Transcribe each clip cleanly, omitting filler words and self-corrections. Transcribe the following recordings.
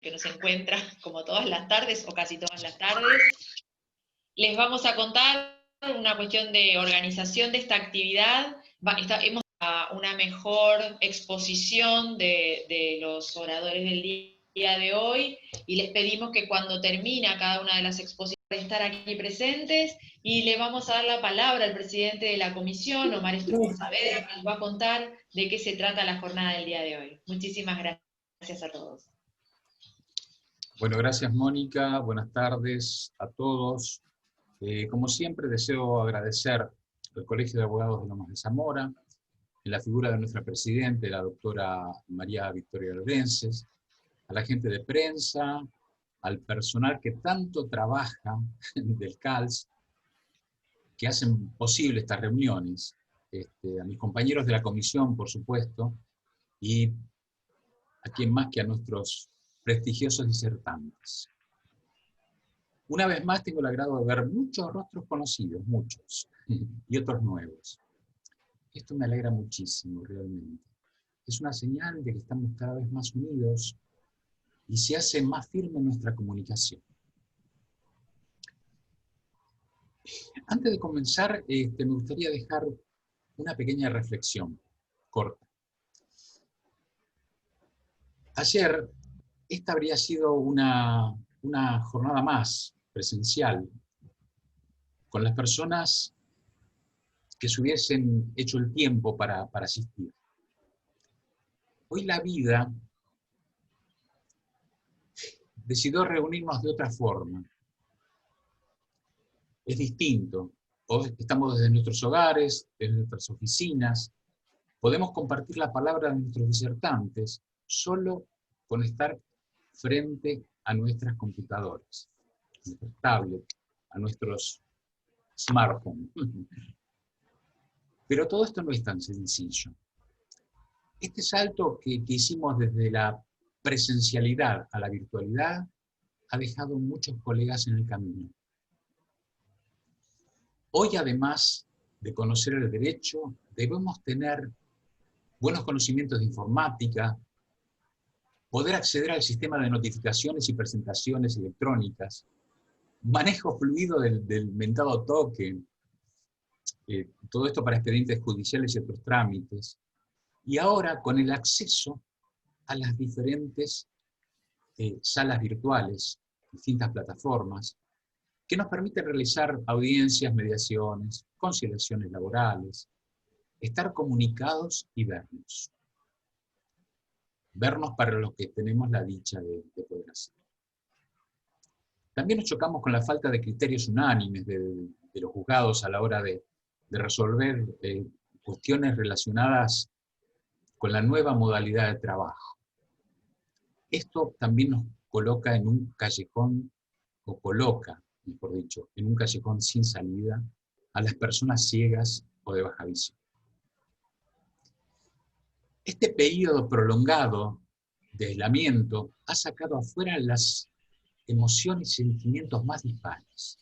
que nos encuentra como todas las tardes, o casi todas las tardes. Les vamos a contar una cuestión de organización de esta actividad. Hemos una mejor exposición de los oradores del día de hoy, y les pedimos que cuando termina cada una de las exposiciones estar aquí presentes, y le vamos a dar la palabra al presidente de la comisión, Omar Estrupo Saavedra, que nos va a contar de qué se trata la jornada del día de hoy. Muchísimas gracias a todos. Bueno, gracias Mónica, buenas tardes a todos. Como siempre deseo agradecer al Colegio de Abogados de Lomas de Zamora, en la figura de nuestra presidente, la doctora María Victoria Lorences, a la gente de prensa, al personal que tanto trabaja del CALS, que hacen posible estas reuniones, a mis compañeros de la comisión, por supuesto, y a quien más que a nuestros prestigiosos disertantes. Una vez más tengo el agrado de ver muchos rostros conocidos, muchos, y otros nuevos. Esto me alegra muchísimo, realmente. Es una señal de que estamos cada vez más unidos y se hace más firme nuestra comunicación. Antes de comenzar, me gustaría dejar una pequeña reflexión, corta. Ayer, esta habría sido una jornada más presencial, con las personas que se hubiesen hecho el tiempo para asistir. Hoy la vida decidió reunirnos de otra forma. Es distinto. Hoy estamos desde nuestros hogares, desde nuestras oficinas. Podemos compartir la palabra de nuestros disertantes solo con estar frente a nuestras computadoras, a nuestras tablets, a nuestros smartphones. Pero todo esto no es tan sencillo. Este salto que hicimos desde la presencialidad a la virtualidad ha dejado muchos colegas en el camino. Hoy, además de conocer el derecho, debemos tener buenos conocimientos de informática, poder acceder al sistema de notificaciones y presentaciones electrónicas, manejo fluido del mentado token, todo esto para expedientes judiciales y otros trámites, y ahora con el acceso a las diferentes salas virtuales, distintas plataformas, que nos permiten realizar audiencias, mediaciones, conciliaciones laborales, estar comunicados y vernos. Vernos para los que tenemos la dicha de poder hacer. También nos chocamos con la falta de criterios unánimes de los juzgados a la hora de resolver cuestiones relacionadas con la nueva modalidad de trabajo. Esto también nos coloca en un callejón, o coloca, mejor dicho, en un callejón sin salida a las personas ciegas o de baja visión. Este periodo prolongado de aislamiento ha sacado afuera las emociones y sentimientos más dispares.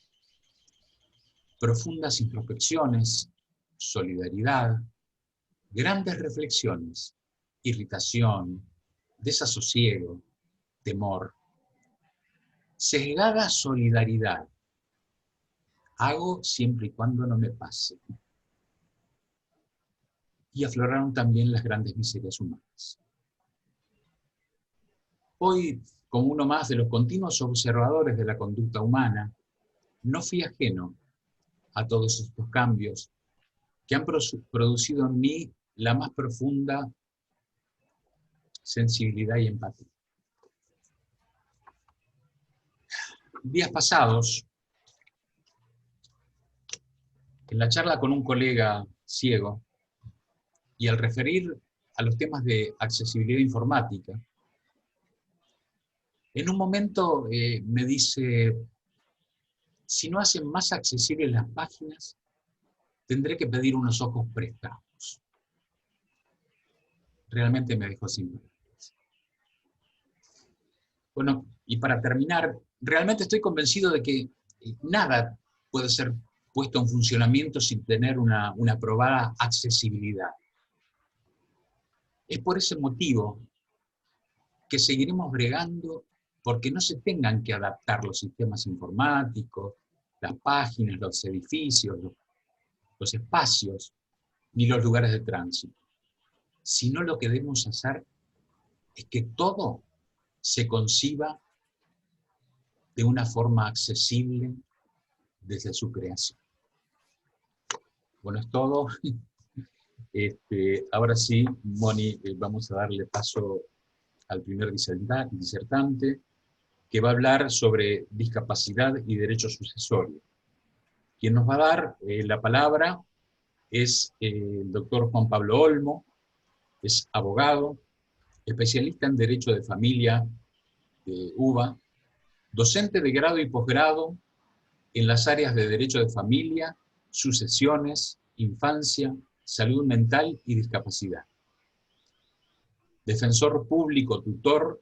Profundas introspecciones, solidaridad, grandes reflexiones, irritación, desasosiego, temor, sesgada solidaridad. Hago siempre y cuando no me pase. Y afloraron también las grandes miserias humanas. Hoy, como uno más de los continuos observadores de la conducta humana, no fui ajeno a todos estos cambios que han producido en mí la más profunda sensibilidad y empatía. Días pasados, en la charla con un colega ciego, y al referir a los temas de accesibilidad informática, en un momento me dice, si no hacen más accesibles las páginas, tendré que pedir unos ojos prestados. Realmente me dejó sin palabras. Bueno, y para terminar, realmente estoy convencido de que nada puede ser puesto en funcionamiento sin tener una probada accesibilidad. Es por ese motivo que seguiremos bregando porque no se tengan que adaptar los sistemas informáticos, las páginas, los edificios, los espacios, ni los lugares de tránsito. Sino lo que debemos hacer es que todo se conciba de una forma accesible desde su creación. Bueno, es todo. Ahora sí, Moni, vamos a darle paso al primer disertante, que va a hablar sobre discapacidad y derecho sucesorio. Quien nos va a dar la palabra es el doctor Juan Pablo Olmo, es abogado, especialista en Derecho de Familia de UBA, docente de grado y posgrado en las áreas de Derecho de Familia, Sucesiones, Infancia, Salud Mental y Discapacidad. Defensor público tutor,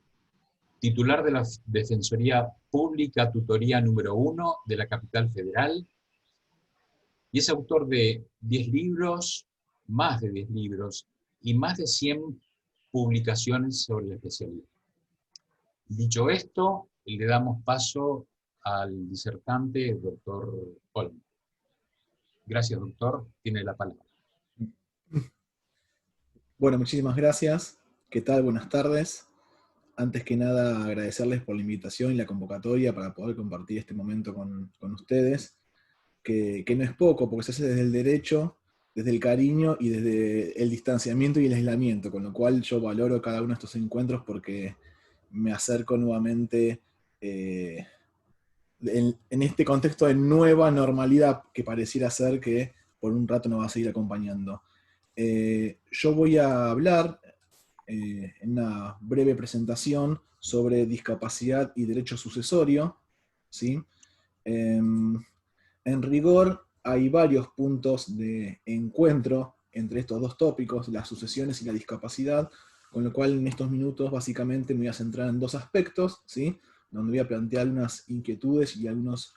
titular de la Defensoría Pública Tutoría número 1 de la Capital Federal, y es autor de 10 libros, más de 10 libros, y más de 100 publicaciones sobre la especialidad. Dicho esto, le damos paso al disertante, el doctor Olmo. Gracias, doctor. Tiene la palabra. Bueno, muchísimas gracias. ¿Qué tal? Buenas tardes. Antes que nada, agradecerles por la invitación y la convocatoria para poder compartir este momento con ustedes, que no es poco, porque se hace desde el derecho, desde el cariño y desde el distanciamiento y el aislamiento, con lo cual yo valoro cada uno de estos encuentros porque me acerco nuevamente en este contexto de nueva normalidad que pareciera ser que por un rato nos va a seguir acompañando. Yo voy a hablar en una breve presentación sobre discapacidad y derecho sucesorio, ¿sí? En rigor, hay varios puntos de encuentro entre estos dos tópicos, las sucesiones y la discapacidad, con lo cual en estos minutos básicamente me voy a centrar en dos aspectos, ¿sí? Donde voy a plantear algunas inquietudes y algunas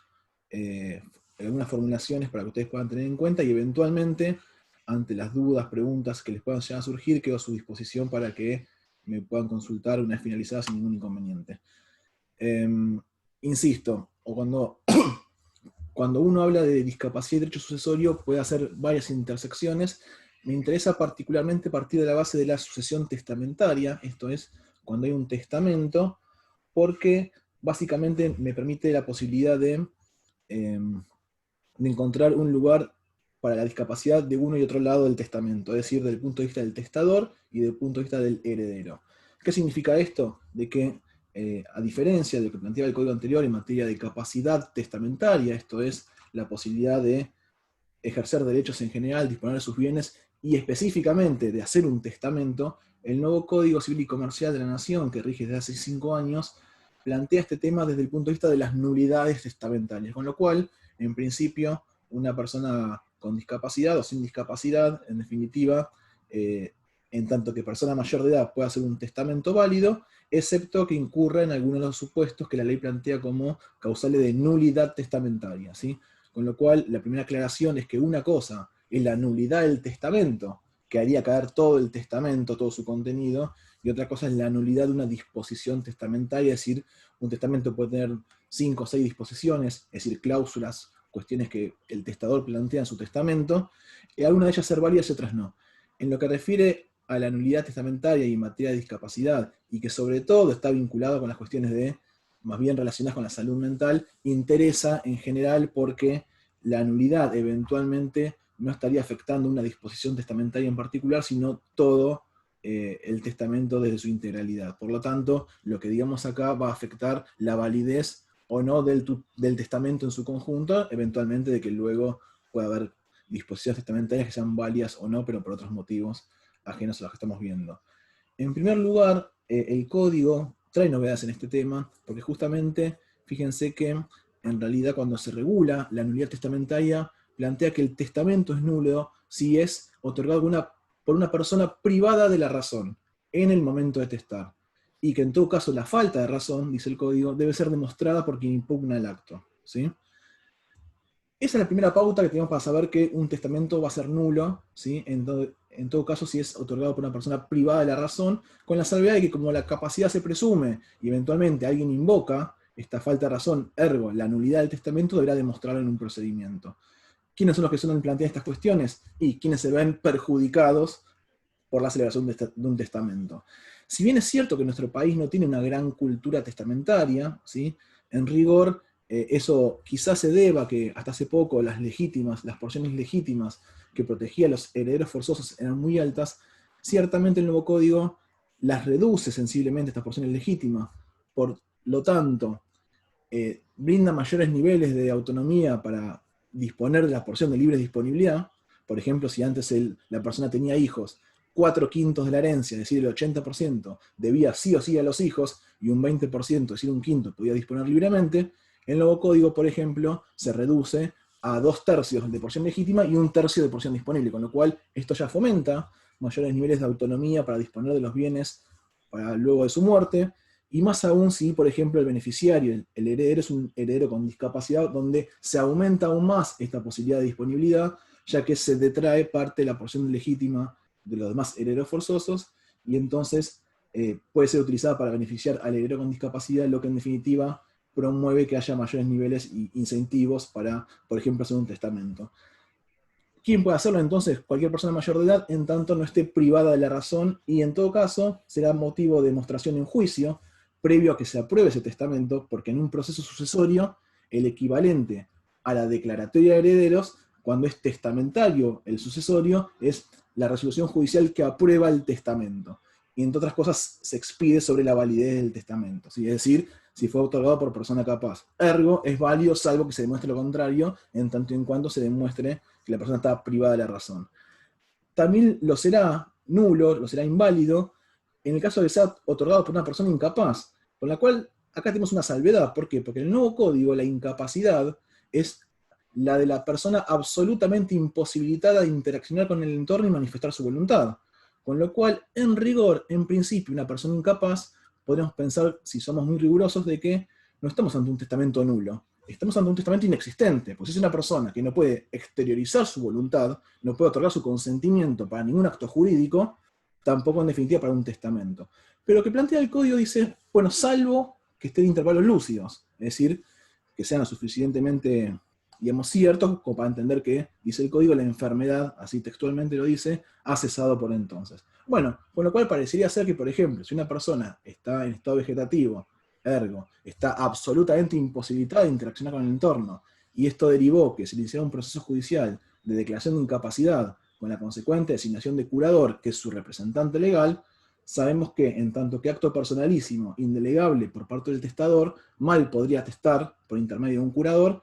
formulaciones para que ustedes puedan tener en cuenta, y eventualmente, ante las dudas, preguntas que les puedan llegar a surgir, quedo a su disposición para que me puedan consultar una vez finalizada sin ningún inconveniente. Insisto, cuando uno habla de discapacidad y derecho sucesorio puede hacer varias intersecciones. Me interesa particularmente partir de la base de la sucesión testamentaria, esto es, cuando hay un testamento, porque básicamente me permite la posibilidad de encontrar un lugar para la discapacidad de uno y otro lado del testamento, es decir, desde el punto de vista del testador y desde el punto de vista del heredero. ¿Qué significa esto? De que, a diferencia de lo que planteaba el código anterior en materia de capacidad testamentaria, esto es, la posibilidad de ejercer derechos en general, disponer de sus bienes, y específicamente de hacer un testamento, el nuevo Código Civil y Comercial de la Nación, que rige desde hace 5 años, plantea este tema desde el punto de vista de las nulidades testamentarias, con lo cual, en principio, una persona con discapacidad o sin discapacidad, en definitiva, en tanto que persona mayor de edad puede hacer un testamento válido, excepto que incurra en algunos de los supuestos que la ley plantea como causales de nulidad testamentaria, ¿sí? Con lo cual, la primera aclaración es que una cosa es la nulidad del testamento, que haría caer todo el testamento, todo su contenido, y otra cosa es la nulidad de una disposición testamentaria, es decir, un testamento puede tener 5 o 6 disposiciones, es decir, cláusulas, cuestiones que el testador plantea en su testamento, y algunas de ellas ser válidas y otras no. En lo que refiere a la nulidad testamentaria y en materia de discapacidad, y que sobre todo está vinculado con las cuestiones de, más bien relacionadas con la salud mental, interesa en general porque la nulidad eventualmente no estaría afectando una disposición testamentaria en particular, sino todo el testamento desde su integralidad. Por lo tanto, lo que digamos acá va a afectar la validez o no del testamento en su conjunto, eventualmente de que luego pueda haber disposiciones testamentarias que sean válidas o no, pero por otros motivos ajenos a los que estamos viendo. En primer lugar, el código trae novedades en este tema, porque justamente, fíjense que en realidad cuando se regula la nulidad testamentaria, plantea que el testamento es nulo si es otorgado por una persona privada de la razón en el momento de testar, y que en todo caso la falta de razón, dice el código, debe ser demostrada por quien impugna el acto, ¿sí? Esa es la primera pauta que tenemos para saber que un testamento va a ser nulo, ¿sí? en todo caso si es otorgado por una persona privada de la razón, con la salvedad de que como la capacidad se presume y eventualmente alguien invoca esta falta de razón, ergo, la nulidad del testamento deberá demostrarlo en un procedimiento. ¿Quiénes son los que suelen plantear estas cuestiones? Y quienes se ven perjudicados por la celebración de un testamento. Si bien es cierto que nuestro país no tiene una gran cultura testamentaria, ¿sí? En rigor, eso quizás se deba a que hasta hace poco las porciones legítimas que protegían a los herederos forzosos eran muy altas, ciertamente el nuevo código las reduce sensiblemente estas porciones legítimas. Por lo tanto, brinda mayores niveles de autonomía para disponer de la porción de libre disponibilidad. Por ejemplo, si antes la persona tenía hijos, 4/5 de la herencia, es decir, el 80%, debía sí o sí a los hijos, y un 20%, es decir, un quinto, podía disponer libremente, el nuevo código, por ejemplo, se reduce a 2/3 de porción legítima y 1/3 de porción disponible, con lo cual esto ya fomenta mayores niveles de autonomía para disponer de los bienes para luego de su muerte, y más aún si, por ejemplo, el beneficiario, el heredero es un heredero con discapacidad, donde se aumenta aún más esta posibilidad de disponibilidad, ya que se detrae parte de la porción legítima de los demás herederos forzosos, y entonces puede ser utilizada para beneficiar al heredero con discapacidad, lo que en definitiva promueve que haya mayores niveles e incentivos para, por ejemplo, hacer un testamento. ¿Quién puede hacerlo entonces? Cualquier persona mayor de edad, en tanto no esté privada de la razón, y en todo caso será motivo de demostración en juicio, previo a que se apruebe ese testamento, porque en un proceso sucesorio, el equivalente a la declaratoria de herederos, cuando es testamentario el sucesorio, es la resolución judicial que aprueba el testamento. Y entre otras cosas, se expide sobre la validez del testamento. ¿Sí? Es decir, si fue otorgado por persona capaz. Ergo, es válido salvo que se demuestre lo contrario, en tanto y en cuanto se demuestre que la persona está privada de la razón. También lo será nulo, lo será inválido, en el caso de que sea otorgado por una persona incapaz, con la cual acá tenemos una salvedad. ¿Por qué? Porque en el nuevo código la incapacidad es la de la persona absolutamente imposibilitada de interaccionar con el entorno y manifestar su voluntad. Con lo cual, en rigor, en principio, una persona incapaz, podemos pensar, si somos muy rigurosos, de que no estamos ante un testamento nulo, estamos ante un testamento inexistente, pues es una persona que no puede exteriorizar su voluntad, no puede otorgar su consentimiento para ningún acto jurídico, tampoco en definitiva para un testamento. Pero lo que plantea el código dice, bueno, salvo que esté en intervalos lúcidos, es decir, que sean lo suficientemente, digamos, ciertos como para entender que, dice el código, la enfermedad, así textualmente lo dice, ha cesado por entonces. Bueno, con lo cual parecería ser que, por ejemplo, si una persona está en estado vegetativo, ergo, está absolutamente imposibilitada de interaccionar con el entorno, y esto derivó que se iniciara un proceso judicial de declaración de incapacidad con la consecuente designación de curador, que es su representante legal, sabemos que, en tanto que acto personalísimo, indelegable por parte del testador, mal podría testar por intermedio de un curador,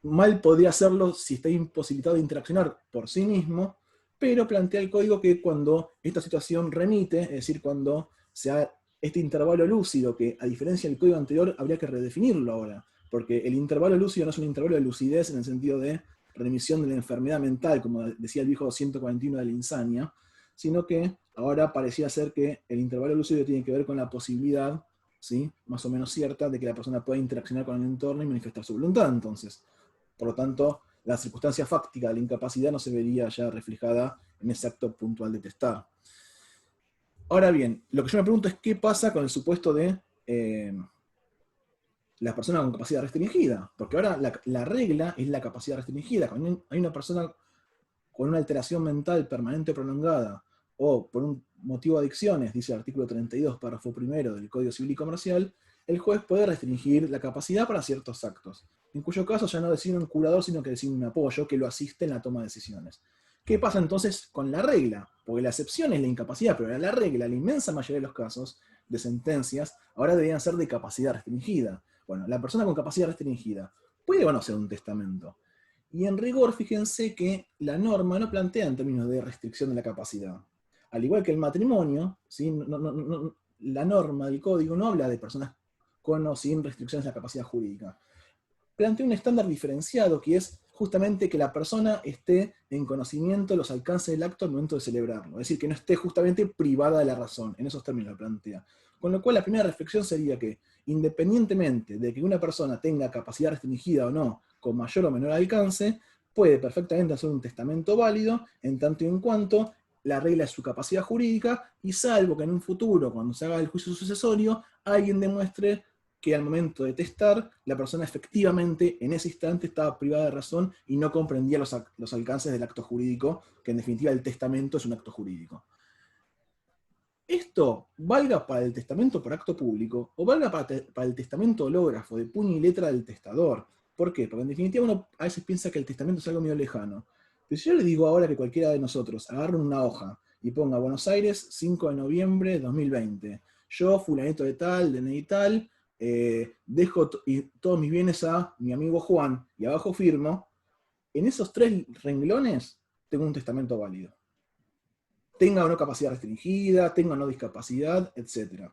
mal podría hacerlo si está imposibilitado de interaccionar por sí mismo, pero plantea el código que cuando esta situación remite, es decir, cuando sea este intervalo lúcido, que a diferencia del código anterior habría que redefinirlo ahora, porque el intervalo lúcido no es un intervalo de lucidez en el sentido de remisión de la enfermedad mental, como decía el viejo 141 de la insania, sino que ahora parecía ser que el intervalo lúcido tiene que ver con la posibilidad, ¿sí?, más o menos cierta, de que la persona pueda interaccionar con el entorno y manifestar su voluntad. Entonces, por lo tanto, la circunstancia fáctica de la incapacidad no se vería ya reflejada en ese acto puntual de testar. Ahora bien, lo que yo me pregunto es qué pasa con el supuesto de la persona con capacidad restringida, porque ahora la regla es la capacidad restringida. Cuando hay una persona con una alteración mental permanente o prolongada, o por un motivo de adicciones, dice el artículo 32, párrafo primero del Código Civil y Comercial, el juez puede restringir la capacidad para ciertos actos, en cuyo caso ya no designa un curador, sino que designa un apoyo que lo asiste en la toma de decisiones. ¿Qué pasa entonces con la regla? Porque la excepción es la incapacidad, pero la regla, la inmensa mayoría de los casos de sentencias, ahora deberían ser de capacidad restringida. Bueno, la persona con capacidad restringida puede o no hacer un testamento. Y en rigor, fíjense que la norma no plantea en términos de restricción de la capacidad. Al igual que el matrimonio, ¿sí? La norma del código no habla de personas con o sin restricciones de la capacidad jurídica. Plantea un estándar diferenciado, que es justamente que la persona esté en conocimiento de los alcances del acto al momento de celebrarlo. Es decir, que no esté justamente privada de la razón. En esos términos lo plantea. Con lo cual, la primera reflexión sería que, independientemente de que una persona tenga capacidad restringida o no, con mayor o menor alcance, puede perfectamente hacer un testamento válido, en tanto y en cuanto la regla es su capacidad jurídica, y salvo que en un futuro, cuando se haga el juicio sucesorio, alguien demuestre que al momento de testar, la persona efectivamente en ese instante estaba privada de razón y no comprendía los alcances del acto jurídico, que en definitiva el testamento es un acto jurídico. Esto valga para el testamento por acto público o valga para el testamento hológrafo de puño y letra del testador. ¿Por qué? Porque en definitiva uno a veces piensa que el testamento es algo medio lejano. Pero si yo le digo ahora que cualquiera de nosotros agarre una hoja y ponga Buenos Aires, 5 de noviembre de 2020, yo, fulanito de tal, DNI tal, dejo todos mis bienes a mi amigo Juan y abajo firmo, en esos 3 renglones tengo un testamento válido. Tenga o no capacidad restringida, tenga o no discapacidad, etc.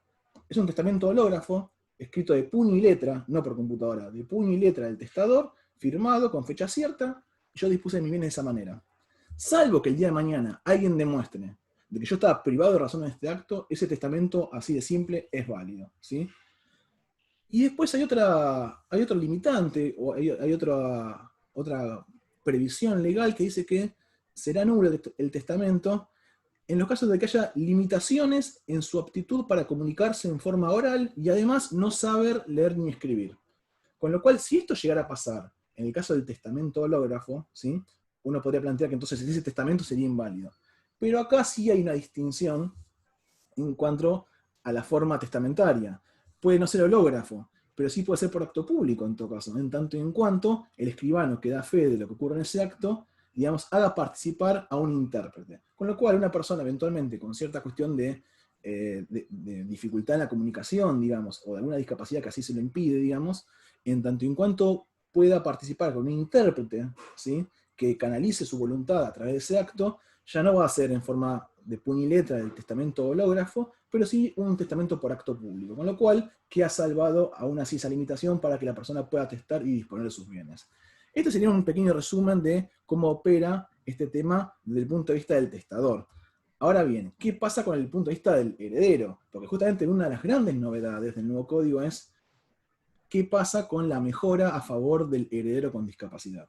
Es un testamento hológrafo, escrito de puño y letra, no por computadora, de puño y letra del testador, firmado con fecha cierta, y yo dispuse de mis bienes de esa manera. Salvo que el día de mañana alguien demuestre de que yo estaba privado de razón en este acto, ese testamento, así de simple, es válido, ¿sí? Y después hay otro limitante, o hay otra previsión legal que dice que será nulo el testamento en los casos de que haya limitaciones en su aptitud para comunicarse en forma oral y además no saber leer ni escribir. Con lo cual, si esto llegara a pasar, en el caso del testamento hológrafo, ¿sí? Uno podría plantear que entonces ese testamento sería inválido. Pero acá sí hay una distinción en cuanto a la forma testamentaria. Puede no ser hológrafo, pero sí puede ser por acto público en todo caso, en tanto y en cuanto el escribano que da fe de lo que ocurre en ese acto, digamos, haga participar a un intérprete. Con lo cual una persona eventualmente con cierta cuestión de dificultad en la comunicación, digamos, o de alguna discapacidad que así se lo impide, digamos, en tanto y en cuanto pueda participar con un intérprete, ¿sí? Que canalice su voluntad a través de ese acto, ya no va a ser en forma de puño y letra del testamento hológrafo, pero sí un testamento por acto público, con lo cual queda salvado aún así esa limitación para que la persona pueda testar y disponer de sus bienes. Este sería un pequeño resumen de cómo opera este tema desde el punto de vista del testador. Ahora bien, ¿qué pasa con el punto de vista del heredero? Porque justamente una de las grandes novedades del nuevo código es qué pasa con la mejora a favor del heredero con discapacidad.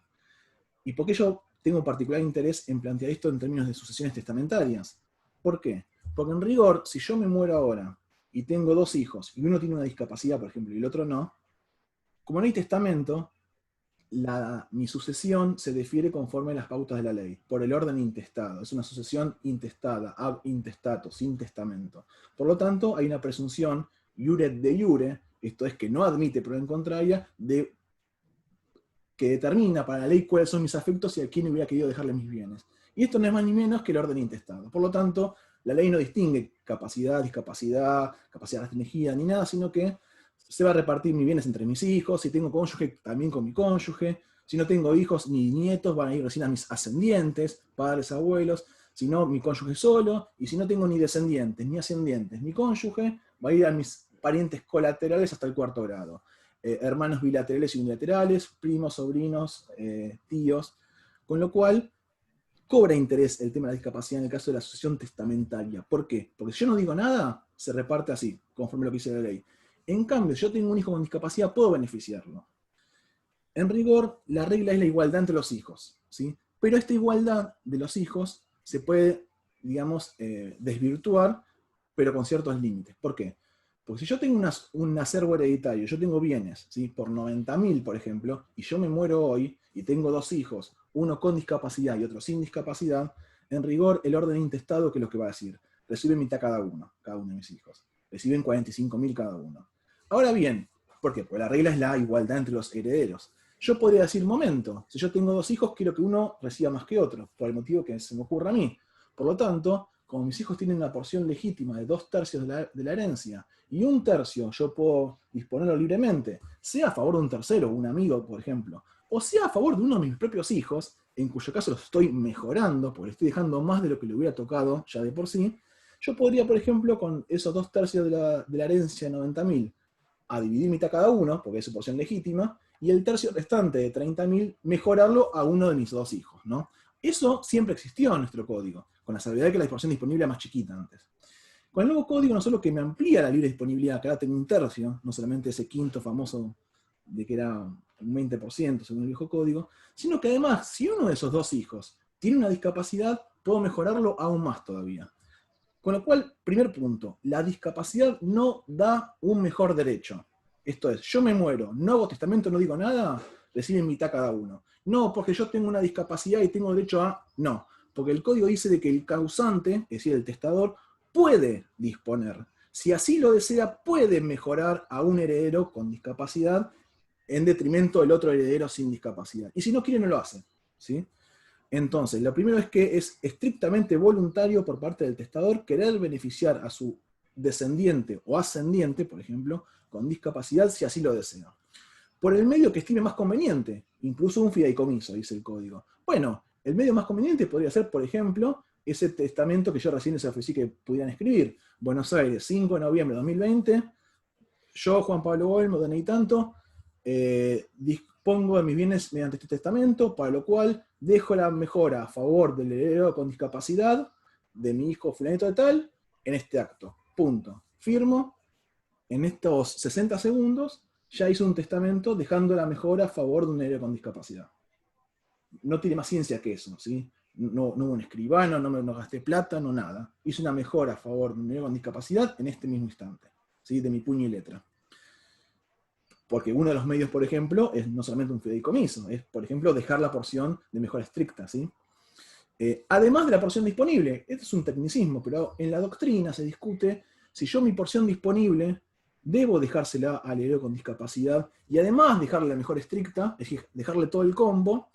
¿Y por qué yo tengo particular interés en plantear esto en términos de sucesiones testamentarias? ¿Por qué? Porque en rigor, si yo me muero ahora y tengo 2 hijos, y uno tiene una discapacidad, por ejemplo, y el otro no, como no hay testamento, mi sucesión se difiere conforme a las pautas de la ley, por el orden intestado. Es una sucesión intestada, ab intestato, sin testamento. Por lo tanto, hay una presunción iure de iure, esto es que no admite prueba en contraria, que determina para la ley cuáles son mis afectos y a quién hubiera querido dejarle mis bienes. Y esto no es más ni menos que el orden intestado. Por lo tanto, la ley no distingue capacidad, discapacidad, capacidad restringida, ni nada, sino que se va a repartir mis bienes entre mis hijos, si tengo cónyuge, también con mi cónyuge, si no tengo hijos ni nietos, van a ir recién a mis ascendientes, padres, abuelos, si no, mi cónyuge solo, y si no tengo ni descendientes, ni ascendientes, ni cónyuge, va a ir a mis parientes colaterales hasta el 4º grado. Hermanos bilaterales y unilaterales, primos, sobrinos, tíos, con lo cual cobra interés el tema de la discapacidad en el caso de la sucesión testamentaria. ¿Por qué? Porque si yo no digo nada, se reparte así, conforme a lo que dice la ley. En cambio, si yo tengo un hijo con discapacidad, puedo beneficiarlo. En rigor, la regla es la igualdad entre los hijos, ¿sí? Pero esta igualdad de los hijos se puede, digamos, desvirtuar, pero con ciertos límites. ¿Por qué? Porque si yo tengo un acervo hereditario, yo tengo bienes, ¿sí? Por 90.000, por ejemplo, y yo me muero hoy y tengo 2 hijos, uno con discapacidad y otro sin discapacidad, en rigor el orden intestado, ¿qué es lo que va a decir? Reciben mitad cada uno de mis hijos. Reciben 45.000 cada uno. Ahora bien, ¿por qué? Porque la regla es la igualdad entre los herederos. Yo podría decir, momento, si yo tengo 2 hijos, quiero que uno reciba más que otro, por el motivo que se me ocurra a mí. Por lo tanto, como mis hijos tienen una porción legítima de 2/3 de la herencia, y 1/3 yo puedo disponerlo libremente, sea a favor de un tercero, un amigo, por ejemplo, o sea a favor de uno de mis propios hijos, en cuyo caso los estoy mejorando, porque le estoy dejando más de lo que le hubiera tocado ya de por sí, yo podría, por ejemplo, con esos 2/3 de la herencia de 90.000, a dividir mitad cada uno, porque es su porción legítima, y el tercio restante de 30.000, mejorarlo a uno de mis 2 hijos, ¿no? Eso siempre existió en nuestro código, con la salvedad de que la disposición disponible era más chiquita antes. Con el nuevo código no solo que me amplía la libre disponibilidad, que ahora tengo 1/3, no solamente ese quinto famoso de que era un 20% según el viejo código, sino que además, si uno de esos 2 hijos tiene una discapacidad, puedo mejorarlo aún más todavía. Con lo cual, primer punto, la discapacidad no da un mejor derecho. Esto es, yo me muero, no hago testamento, no digo nada, reciben mitad cada uno. No, porque yo tengo una discapacidad y tengo derecho a... No, porque el código dice de que el causante, es decir, el testador, puede disponer. Si así lo desea, puede mejorar a un heredero con discapacidad en detrimento del otro heredero sin discapacidad. Y si no quiere, no lo hace, ¿sí? Entonces, lo primero es que es estrictamente voluntario por parte del testador querer beneficiar a su descendiente o ascendiente, por ejemplo, con discapacidad si así lo desea. Por el medio que estime más conveniente, incluso un fideicomiso, dice el código. Bueno, el medio más conveniente podría ser, por ejemplo, ese testamento que yo recién les ofrecí que pudieran escribir. Buenos Aires, 5 de noviembre de 2020, yo, Juan Pablo Olmo, DNI tanto, dispongo de mis bienes mediante este testamento, para lo cual dejo la mejora a favor del heredero con discapacidad de mi hijo fulanito de tal en este acto. Punto. Firmo. En estos 60 segundos ya hice un testamento dejando la mejora a favor de un heredero con discapacidad. No tiene más ciencia que eso, ¿sí? No hubo un escribano, no gasté plata, no nada. Hice una mejora a favor de un heredero con discapacidad en este mismo instante, ¿sí? De mi puño y letra. Porque uno de los medios, por ejemplo, es no solamente un fideicomiso, es, por ejemplo, dejar la porción de mejora estricta, ¿sí? Además de la porción disponible, este es un tecnicismo, pero en la doctrina se discute si yo mi porción disponible debo dejársela al heredero con discapacidad y además dejarle la mejora estricta, es decir, dejarle todo el combo,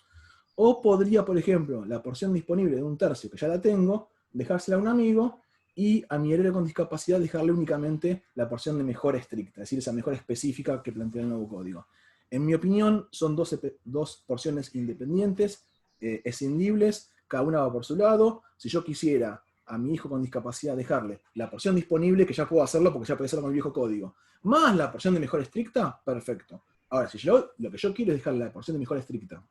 o podría, por ejemplo, la porción disponible de un tercio, que ya la tengo, dejársela a un amigo, y a mi heredero con discapacidad dejarle únicamente la porción de mejora estricta, es decir, esa mejora específica que plantea el nuevo código. En mi opinión, son dos porciones independientes, escindibles, cada una va por su lado. Si yo quisiera a mi hijo con discapacidad dejarle la porción disponible, que ya puedo hacerlo porque ya puede hacerlo con el viejo código, más la porción de mejora estricta, perfecto. Ahora, si yo lo que yo quiero es dejarle la porción de mejora estricta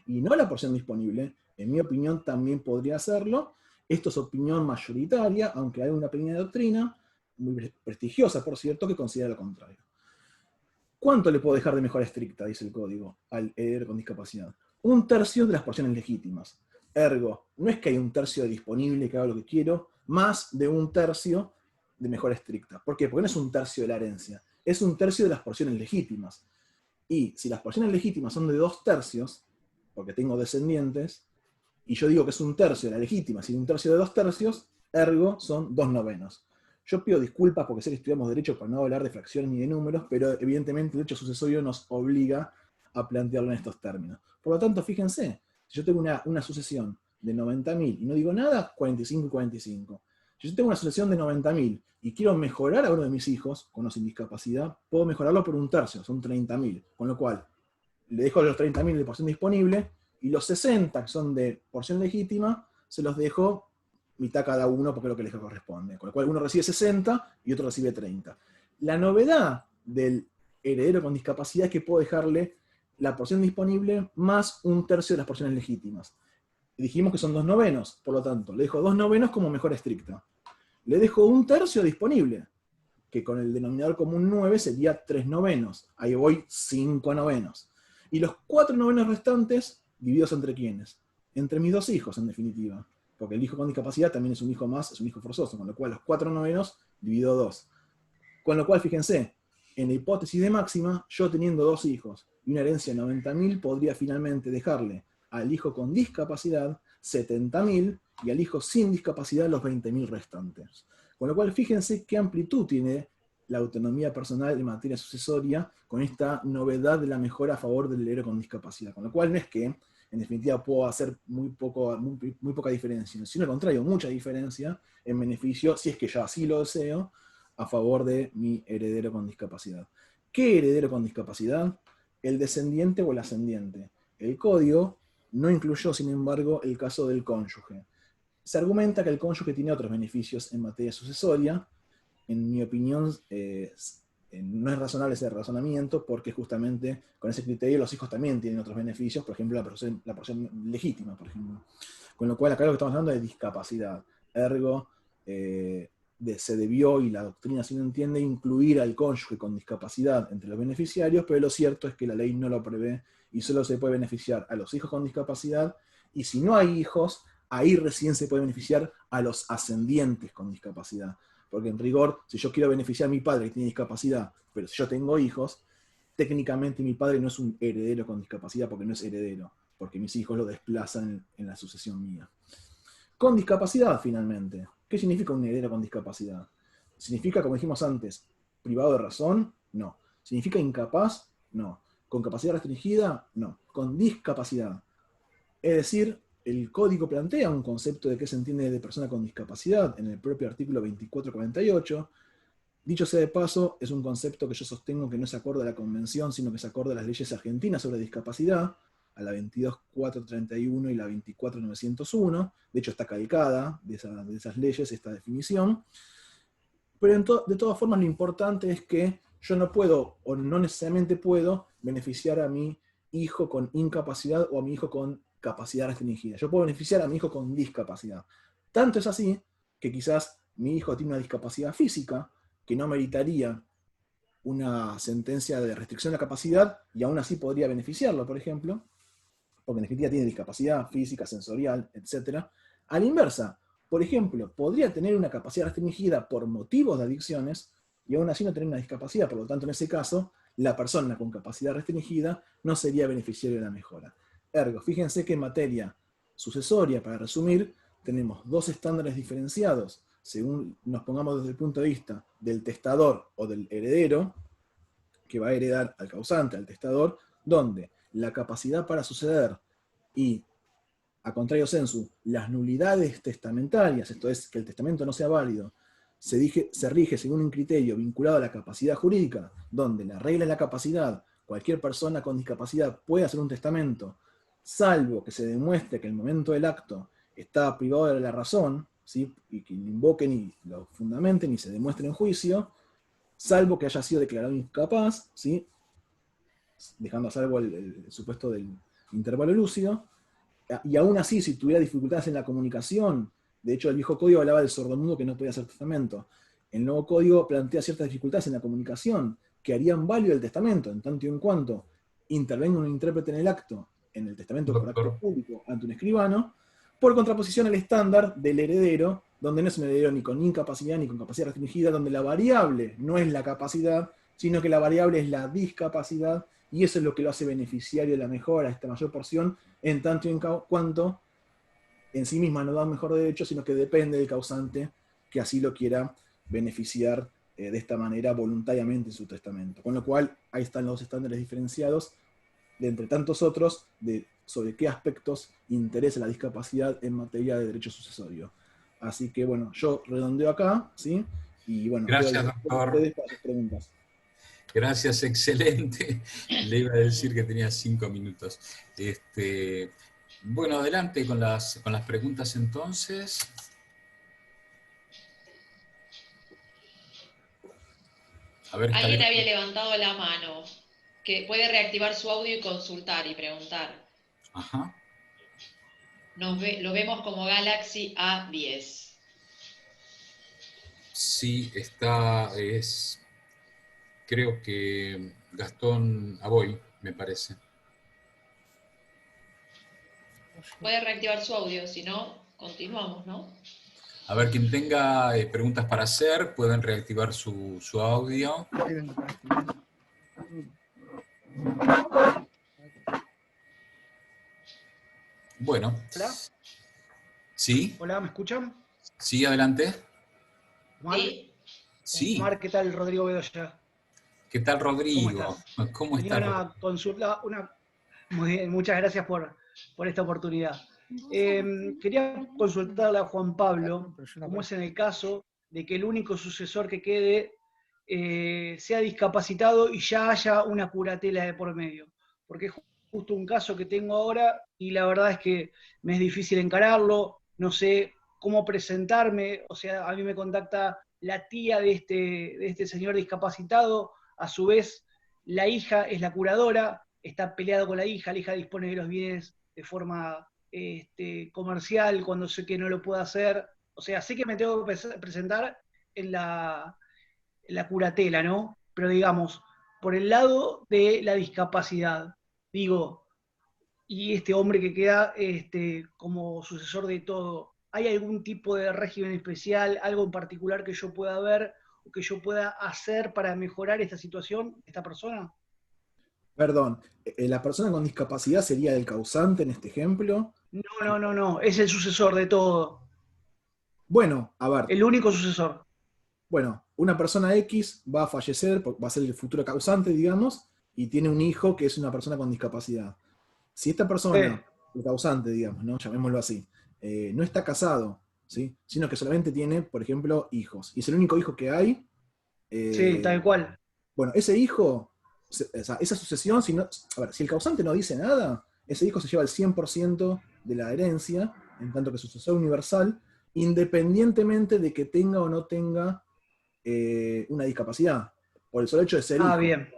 y no la porción disponible, en mi opinión también podría hacerlo. Esto es opinión mayoritaria, aunque hay una pequeña doctrina, muy prestigiosa, por cierto, que considera lo contrario. ¿Cuánto le puedo dejar de mejora estricta, dice el código, al heredero con discapacidad? Un tercio de las porciones legítimas. Ergo, no es que hay un tercio disponible que haga lo que quiero, más de un tercio de mejora estricta. ¿Por qué? Porque no es un tercio de la herencia, es un tercio de las porciones legítimas. Y si las porciones legítimas son de 2/3, porque tengo descendientes, y yo digo que es un tercio de la legítima, si un tercio de 2/3, ergo son 2/9. Yo pido disculpas porque sé que estudiamos derecho para no hablar de fracciones ni de números, pero evidentemente el derecho sucesorio nos obliga a plantearlo en estos términos. Por lo tanto, fíjense, si yo tengo una sucesión de 90.000 y no digo nada, 45 y 45. Si yo tengo una sucesión de 90.000 y quiero mejorar a uno de mis hijos con o sin discapacidad, puedo mejorarlo por un tercio, son 30.000. Con lo cual, le dejo los 30.000 de porción disponible y los 60 que son de porción legítima, se los dejo mitad cada uno porque es lo que les corresponde. Con lo cual uno recibe 60 y otro recibe 30. La novedad del heredero con discapacidad es que puedo dejarle la porción disponible más un tercio de las porciones legítimas. Dijimos que son 2/9, por lo tanto, le dejo 2/9 como mejora estricta. Le dejo un tercio disponible, que con el denominador común 9 sería 3/9. Ahí voy 5/9. Y los 4/9 restantes, divididos entre quiénes? Entre mis dos hijos, en definitiva. Porque el hijo con discapacidad también es un hijo más, es un hijo forzoso, con lo cual los 4/9 dividido 2. Con lo cual, fíjense, en la hipótesis de máxima, yo teniendo dos hijos y una herencia de 90.000, podría finalmente dejarle al hijo con discapacidad 70.000 y al hijo sin discapacidad los 20.000 restantes. Con lo cual, fíjense qué amplitud tiene la autonomía personal en materia sucesoria con esta novedad de la mejora a favor del heredero con discapacidad. Con lo cual no es que, en definitiva, puedo hacer muy poca diferencia, sino al contrario, mucha diferencia en beneficio, si es que yo así lo deseo, a favor de mi heredero con discapacidad. ¿Qué heredero con discapacidad? ¿El descendiente o el ascendiente? El código no incluyó, sin embargo, el caso del cónyuge. Se argumenta que el cónyuge tiene otros beneficios en materia sucesoria. En mi opinión, no es razonable ese razonamiento porque justamente con ese criterio los hijos también tienen otros beneficios, por ejemplo, la porción legítima, por ejemplo. Con lo cual acá lo que estamos hablando es de discapacidad. Ergo, se debió, y la doctrina así lo entiende, incluir al cónyuge con discapacidad entre los beneficiarios, pero lo cierto es que la ley no lo prevé y solo se puede beneficiar a los hijos con discapacidad, y si no hay hijos, ahí recién se puede beneficiar a los ascendientes con discapacidad. Porque en rigor, si yo quiero beneficiar a mi padre que tiene discapacidad, pero si yo tengo hijos, técnicamente mi padre no es un heredero con discapacidad porque no es heredero, porque mis hijos lo desplazan en la sucesión mía. Con discapacidad, finalmente. ¿Qué significa un heredero con discapacidad? ¿Significa, como dijimos antes, privado de razón? No. ¿Significa incapaz? No. ¿Con capacidad restringida? No. Con discapacidad. Es decir, el código plantea un concepto de qué se entiende de persona con discapacidad en el propio artículo 2448. Dicho sea de paso, es un concepto que yo sostengo que no se acorde a la convención, sino que se acorde a las leyes argentinas sobre discapacidad, a la 22431 y la 24901. De hecho, está calcada de esas leyes esta definición. Pero de todas formas, lo importante es que yo no puedo, o no necesariamente puedo, beneficiar a mi hijo con incapacidad o a mi hijo con capacidad restringida. Yo puedo beneficiar a mi hijo con discapacidad. Tanto es así que quizás mi hijo tiene una discapacidad física que no meritaría una sentencia de restricción de la capacidad y aún así podría beneficiarlo, por ejemplo, porque en definitiva tiene discapacidad física, sensorial, etc. A la inversa, por ejemplo, podría tener una capacidad restringida por motivos de adicciones y aún así no tener una discapacidad. Por lo tanto, en ese caso, la persona con capacidad restringida no sería beneficiaria de la mejora. Ergo, fíjense que en materia sucesoria, para resumir, tenemos dos estándares diferenciados, según nos pongamos desde el punto de vista del testador o del heredero, que va a heredar al causante, al testador, donde la capacidad para suceder y, a contrario sensu, las nulidades testamentarias, esto es, que el testamento no sea válido, se rige según un criterio vinculado a la capacidad jurídica, donde la regla es la capacidad, cualquier persona con discapacidad puede hacer un testamento, salvo que se demuestre que el momento del acto está privado de la razón, ¿sí? Y que lo invoquen y lo fundamenten y se demuestre en juicio, salvo que haya sido declarado incapaz, ¿sí? Dejando a salvo el supuesto del intervalo lúcido, y aún así, si tuviera dificultades en la comunicación, de hecho el viejo código hablaba del sordomudo que no podía hacer testamento, el nuevo código plantea ciertas dificultades en la comunicación que harían válido el testamento, en tanto y en cuanto intervenga un intérprete en el acto, en el testamento por acto Doctor, público ante un escribano, por contraposición al estándar del heredero, donde no es un heredero ni con incapacidad ni con capacidad restringida, donde la variable no es la capacidad, sino que la variable es la discapacidad, y eso es lo que lo hace beneficiario de la mejora, esta mayor porción, en tanto y en cuanto en sí misma no da un mejor derecho, sino que depende del causante que así lo quiera beneficiar de esta manera voluntariamente en su testamento. Con lo cual, ahí están los estándares diferenciados, de entre tantos otros, sobre qué aspectos interesa la discapacidad en materia de derecho sucesorio. Así que, bueno, yo redondeo acá, ¿sí? Y bueno, quedo a gracias, disposición de doctor. ustedes para sus preguntas. Gracias, excelente. Le iba a decir que tenía 5 minutos. Bueno, adelante con las preguntas entonces. A ver, Alguien había levantado la mano, que puede reactivar su audio y consultar y preguntar. Ajá. Lo vemos como Galaxy A10. Sí, creo que Gastón Aboy, me parece. Puede reactivar su audio, si no, continuamos, ¿no? A ver, quien tenga preguntas para hacer, pueden reactivar su audio. Bueno. Hola. ¿Sí? Hola, ¿me escuchan? Sí, adelante. Omar. ¿Sí? Sí. Omar, ¿qué tal? Rodrigo Bedoya. ¿Qué tal, ¿Cómo Rodrigo? estás? ¿Cómo Tenía estás, Rodrigo? una consulta, muy bien, muchas gracias por esta oportunidad. Quería consultarle a Juan Pablo, cómo es en el caso de que el único sucesor que quede sea discapacitado y ya haya una curatela de por medio. Porque es justo un caso que tengo ahora y la verdad es que me es difícil encararlo, no sé cómo presentarme, o sea, a mí me contacta la tía de este señor discapacitado, a su vez la hija es la curadora, está peleado con la hija dispone de los bienes de forma comercial cuando sé que no lo puedo hacer, o sea, sé que me tengo que presentar en la curatela, ¿no? Pero digamos, por el lado de la discapacidad, digo, y este hombre que queda como sucesor de todo, ¿hay algún tipo de régimen especial, algo en particular que yo pueda ver o que yo pueda hacer para mejorar esta situación, esta persona? Perdón, ¿la persona con discapacidad sería el causante en este ejemplo? No, es el sucesor de todo, Bueno, a ver, el único sucesor. bueno, una persona X va a fallecer, va a ser el futuro causante, digamos, y tiene un hijo que es una persona con discapacidad. Si esta Sí, persona, el causante, digamos, ¿no? Llamémoslo así, no está casado, ¿sí? Sino que solamente tiene, por ejemplo, hijos, y es el único hijo que hay, sí, eh, tal cual. bueno, ese hijo, o sea, esa sucesión, si, no, a ver, si el causante no dice nada, ese hijo se lleva el 100% de la herencia, en tanto que sucesor universal, independientemente de que tenga o no tenga una discapacidad, por el solo hecho de ser Ah, hijo. bien,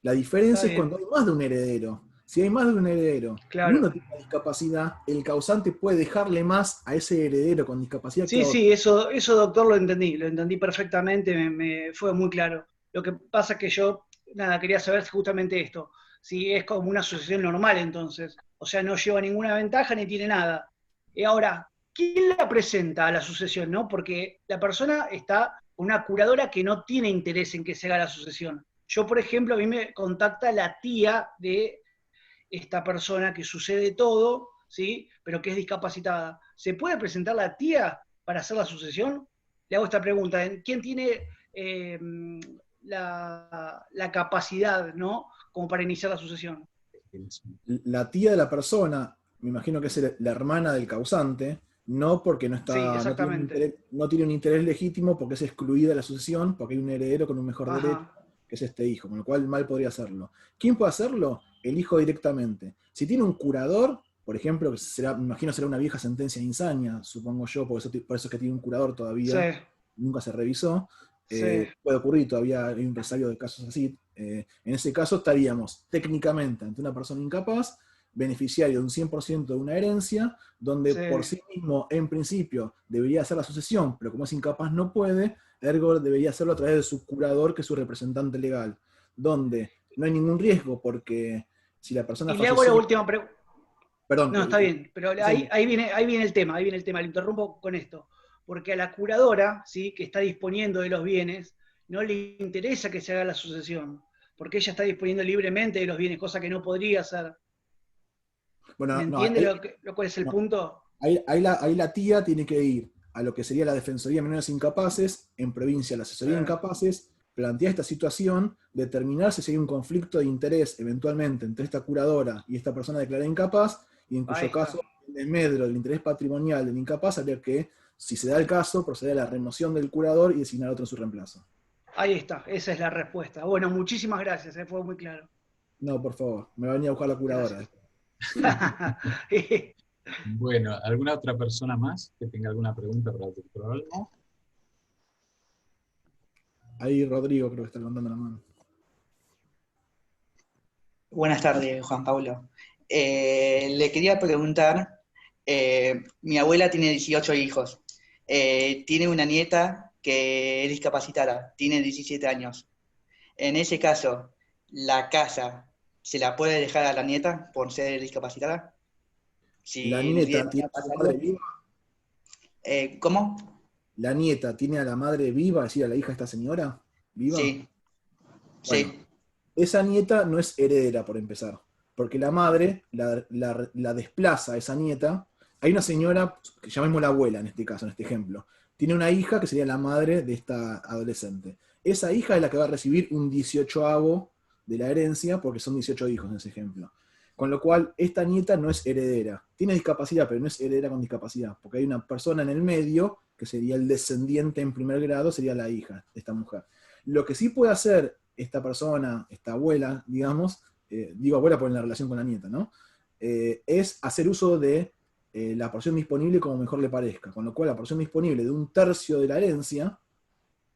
La está diferencia es cuando bien, hay más de un heredero. Si hay más de un heredero y claro. uno tiene una discapacidad, el causante puede dejarle más a ese heredero con discapacidad que Sí, a otro. sí, eso doctor lo entendí perfectamente, me fue muy claro. Lo que pasa es que yo, nada, quería saber justamente esto, si es como una asociación normal entonces, o sea, no lleva ninguna ventaja ni tiene nada. Y ahora, ¿quién la presenta a la sucesión, no? Porque la persona está con una curadora que no tiene interés en que se haga la sucesión. Yo, por ejemplo, a mí me contacta la tía de esta persona que sucede todo, ¿sí? Pero que es discapacitada. ¿Se puede presentar la tía para hacer la sucesión? Le hago esta pregunta, ¿quién tiene la capacidad, ¿no? Como para iniciar la sucesión? La tía de la persona, me imagino que es la hermana del causante, no porque Sí, exactamente. no tiene un interés legítimo porque es excluida de la sucesión, porque hay un heredero con un mejor derecho, Ajá. que es este hijo, con lo cual mal podría hacerlo. ¿Quién puede hacerlo? El hijo directamente. Si tiene un curador, por ejemplo, que será, me imagino será una vieja sentencia de Insania, supongo yo, por eso es que tiene un curador Sí, todavía, nunca se revisó. sí. Puede ocurrir, todavía hay un resario de casos así. En ese caso estaríamos técnicamente ante una persona incapaz, beneficiario de un 100% de una herencia, donde Sí. por sí mismo, en principio, debería hacer la sucesión, pero como es incapaz no puede, ergo debería hacerlo a través de su curador, que es su representante legal, donde no hay ningún riesgo, porque si la persona Y le hago la falleció, última pregunta. perdón, No, está bien, pero segundo. ahí viene el tema, le interrumpo con esto. Porque a la curadora, ¿sí? Que está disponiendo de los bienes, no le interesa que se haga la sucesión, porque ella está disponiendo libremente de los bienes, cosa que no podría hacer. ¿Me Bueno, no, entiende lo cual es el no, punto? ahí la tía tiene que ir a lo que sería la Defensoría de Menores Incapaces, en provincia la Sí. Asesoría de Incapaces, plantear esta situación, determinar si hay un conflicto de interés eventualmente entre esta curadora y esta persona declarada incapaz, y en Ahí cuyo está. caso, el desmedro del interés patrimonial del incapaz habría que, si se da el caso, proceder a la remoción del curador y designar otro en su reemplazo. Ahí está, esa es la respuesta. Bueno, muchísimas gracias, fue muy claro. No, por favor, me va a venir a buscar la curadora. Gracias. Bueno, ¿alguna otra persona más que tenga alguna pregunta para el doctor Olmo? Ahí Rodrigo creo que está levantando la mano. Buenas tardes, Juan Pablo. Le quería preguntar, mi abuela tiene 18 hijos, tiene una nieta que es discapacitada, tiene 17 años. En ese caso, ¿la casa se la puede dejar a la nieta por ser discapacitada? La Si nieta le tiene a pasa la madre algo. viva. ¿Cómo? La nieta tiene a la madre viva, es decir, a la hija de esta señora viva. Sí, Bueno, sí. esa nieta no es heredera, por empezar, porque la madre la desplaza a esa nieta. Hay una señora, que llamémosla abuela en este caso, en este ejemplo, tiene una hija que sería la madre de esta adolescente. Esa hija es la que va a recibir un 18avo de la herencia, porque son 18 hijos en ese ejemplo. Con lo cual, esta nieta no es heredera. Tiene discapacidad, pero no es heredera con discapacidad, porque hay una persona en el medio, que sería el descendiente en primer grado, sería la hija de esta mujer. Lo que sí puede hacer esta persona, esta abuela, digamos, digo abuela por la relación con la nieta, ¿no? Es hacer uso de la porción disponible como mejor le parezca. Con lo cual, la porción disponible de un tercio de la herencia,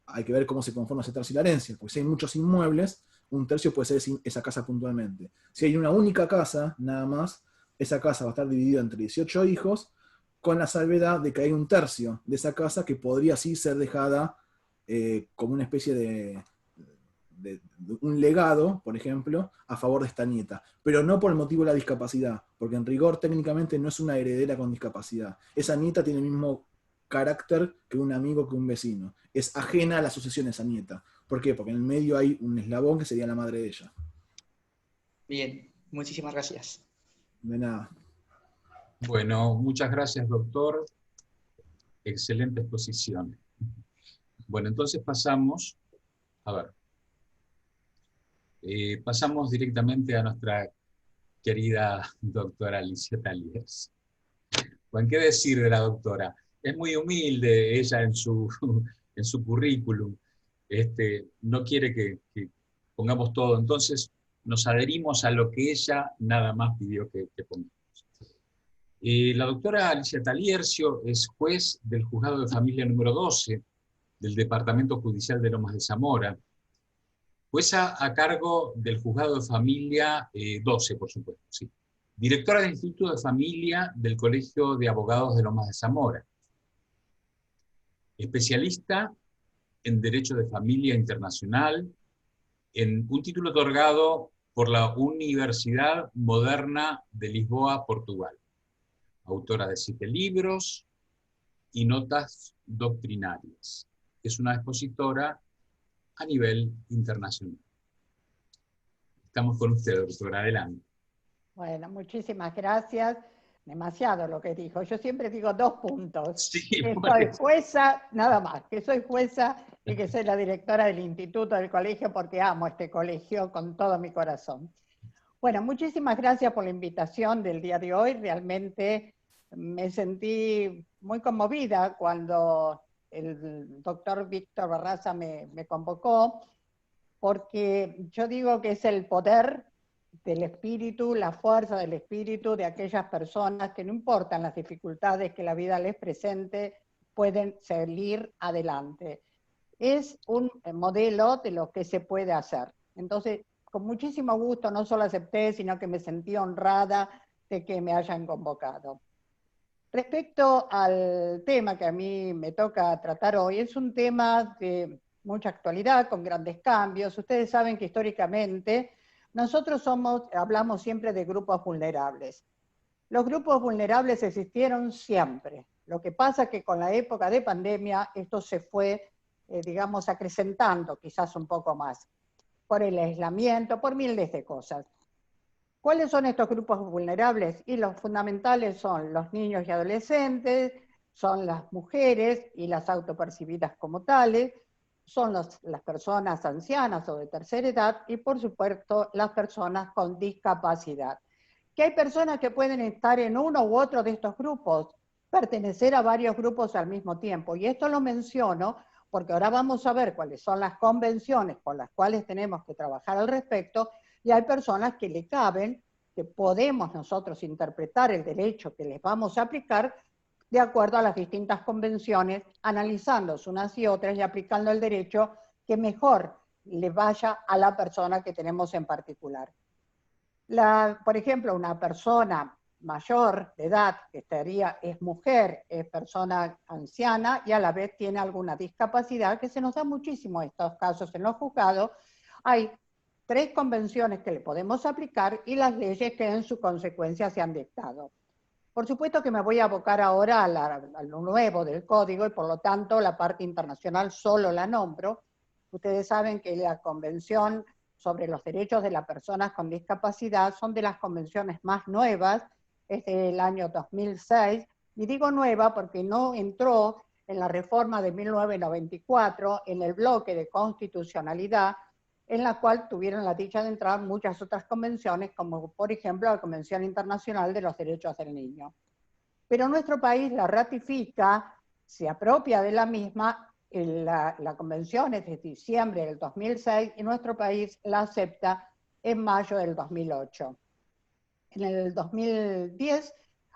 hay que ver cómo se conforma ese tercio de la herencia, porque si hay muchos inmuebles, un tercio puede ser esa casa puntualmente. Si hay una única casa, nada más, esa casa va a estar dividida entre 18 hijos, con la salvedad de que hay un tercio de esa casa que podría sí ser dejada como una especie de un legado, por ejemplo, a favor de esta nieta, pero no por el motivo de la discapacidad, porque en rigor técnicamente no es una heredera con discapacidad. Esa nieta tiene el mismo carácter que un amigo, que un vecino. Es ajena a la sucesión esa nieta. ¿Por qué? Porque en el medio hay un eslabón que sería la madre de ella. Bien, muchísimas gracias. De nada. Bueno, muchas gracias, doctor. Excelente exposición. Bueno, entonces pasamos, a ver, pasamos directamente a nuestra querida doctora Alicia Taliers. Bueno, ¿qué decir de la doctora? Es muy humilde ella en su currículum. No quiere que pongamos todo, entonces nos adherimos a lo que ella nada más pidió que pongamos. La doctora Alicia Taliercio es juez del Juzgado de Familia número 12 del Departamento Judicial de Lomas de Zamora, jueza a cargo del Juzgado de Familia 12, por supuesto, sí. Directora del Instituto de Familia del Colegio de Abogados de Lomas de Zamora. Especialista en Derecho de Familia Internacional, en un título otorgado por la Universidad Moderna de Lisboa, Portugal. Autora de 7 libros y notas doctrinarias. Es una expositora a nivel internacional. Estamos con usted, doctora, adelante. Bueno, muchísimas gracias. Demasiado lo que dijo. Yo siempre digo 2 puntos. Sí, que soy jueza, nada más, que soy jueza y que soy la directora del instituto del colegio porque amo este colegio con todo mi corazón. Bueno, muchísimas gracias por la invitación del día de hoy. Realmente me sentí muy conmovida cuando el doctor Víctor Barraza me convocó, porque yo digo que es el poder del espíritu, la fuerza del espíritu de aquellas personas que no importan las dificultades que la vida les presente, pueden salir adelante. Es un modelo de lo que se puede hacer. Entonces, con muchísimo gusto, no solo acepté, sino que me sentí honrada de que me hayan convocado. Respecto al tema que a mí me toca tratar hoy, es un tema de mucha actualidad, con grandes cambios. Ustedes saben que históricamente nosotros hablamos siempre de grupos vulnerables. Los grupos vulnerables existieron siempre. Lo que pasa es que con la época de pandemia esto se fue, digamos, acrecentando quizás un poco más, por el aislamiento, por miles de cosas. ¿Cuáles son estos grupos vulnerables? Y los fundamentales son los niños y adolescentes, son las mujeres y las autopercibidas como tales, son las personas ancianas o de tercera edad y por supuesto las personas con discapacidad. Que hay personas que pueden estar en uno u otro de estos grupos, pertenecer a varios grupos al mismo tiempo. Y esto lo menciono porque ahora vamos a ver cuáles son las convenciones con las cuales tenemos que trabajar al respecto, y hay personas que le caben, que podemos nosotros interpretar el derecho que les vamos a aplicar de acuerdo a las distintas convenciones, analizándolas unas y otras y aplicando el derecho que mejor le vaya a la persona que tenemos en particular. Por ejemplo, una persona mayor de edad, que es mujer, es persona anciana y a la vez tiene alguna discapacidad, que se nos da muchísimo estos casos en los juzgados. Hay 3 convenciones que le podemos aplicar y las leyes que en su consecuencia se han dictado. Por supuesto que me voy a abocar ahora a lo nuevo del código y por lo tanto la parte internacional solo la nombro. Ustedes saben que la Convención sobre los Derechos de las Personas con Discapacidad son de las convenciones más nuevas, es del año 2006, y digo nueva porque no entró en la reforma de 1994 en el bloque de constitucionalidad, en la cual tuvieron la dicha de entrar muchas otras convenciones, como por ejemplo la Convención Internacional de los Derechos del Niño. Pero nuestro país la ratifica, se apropia de la misma, la convención es de diciembre del 2006 y nuestro país la acepta en mayo del 2008. En el 2010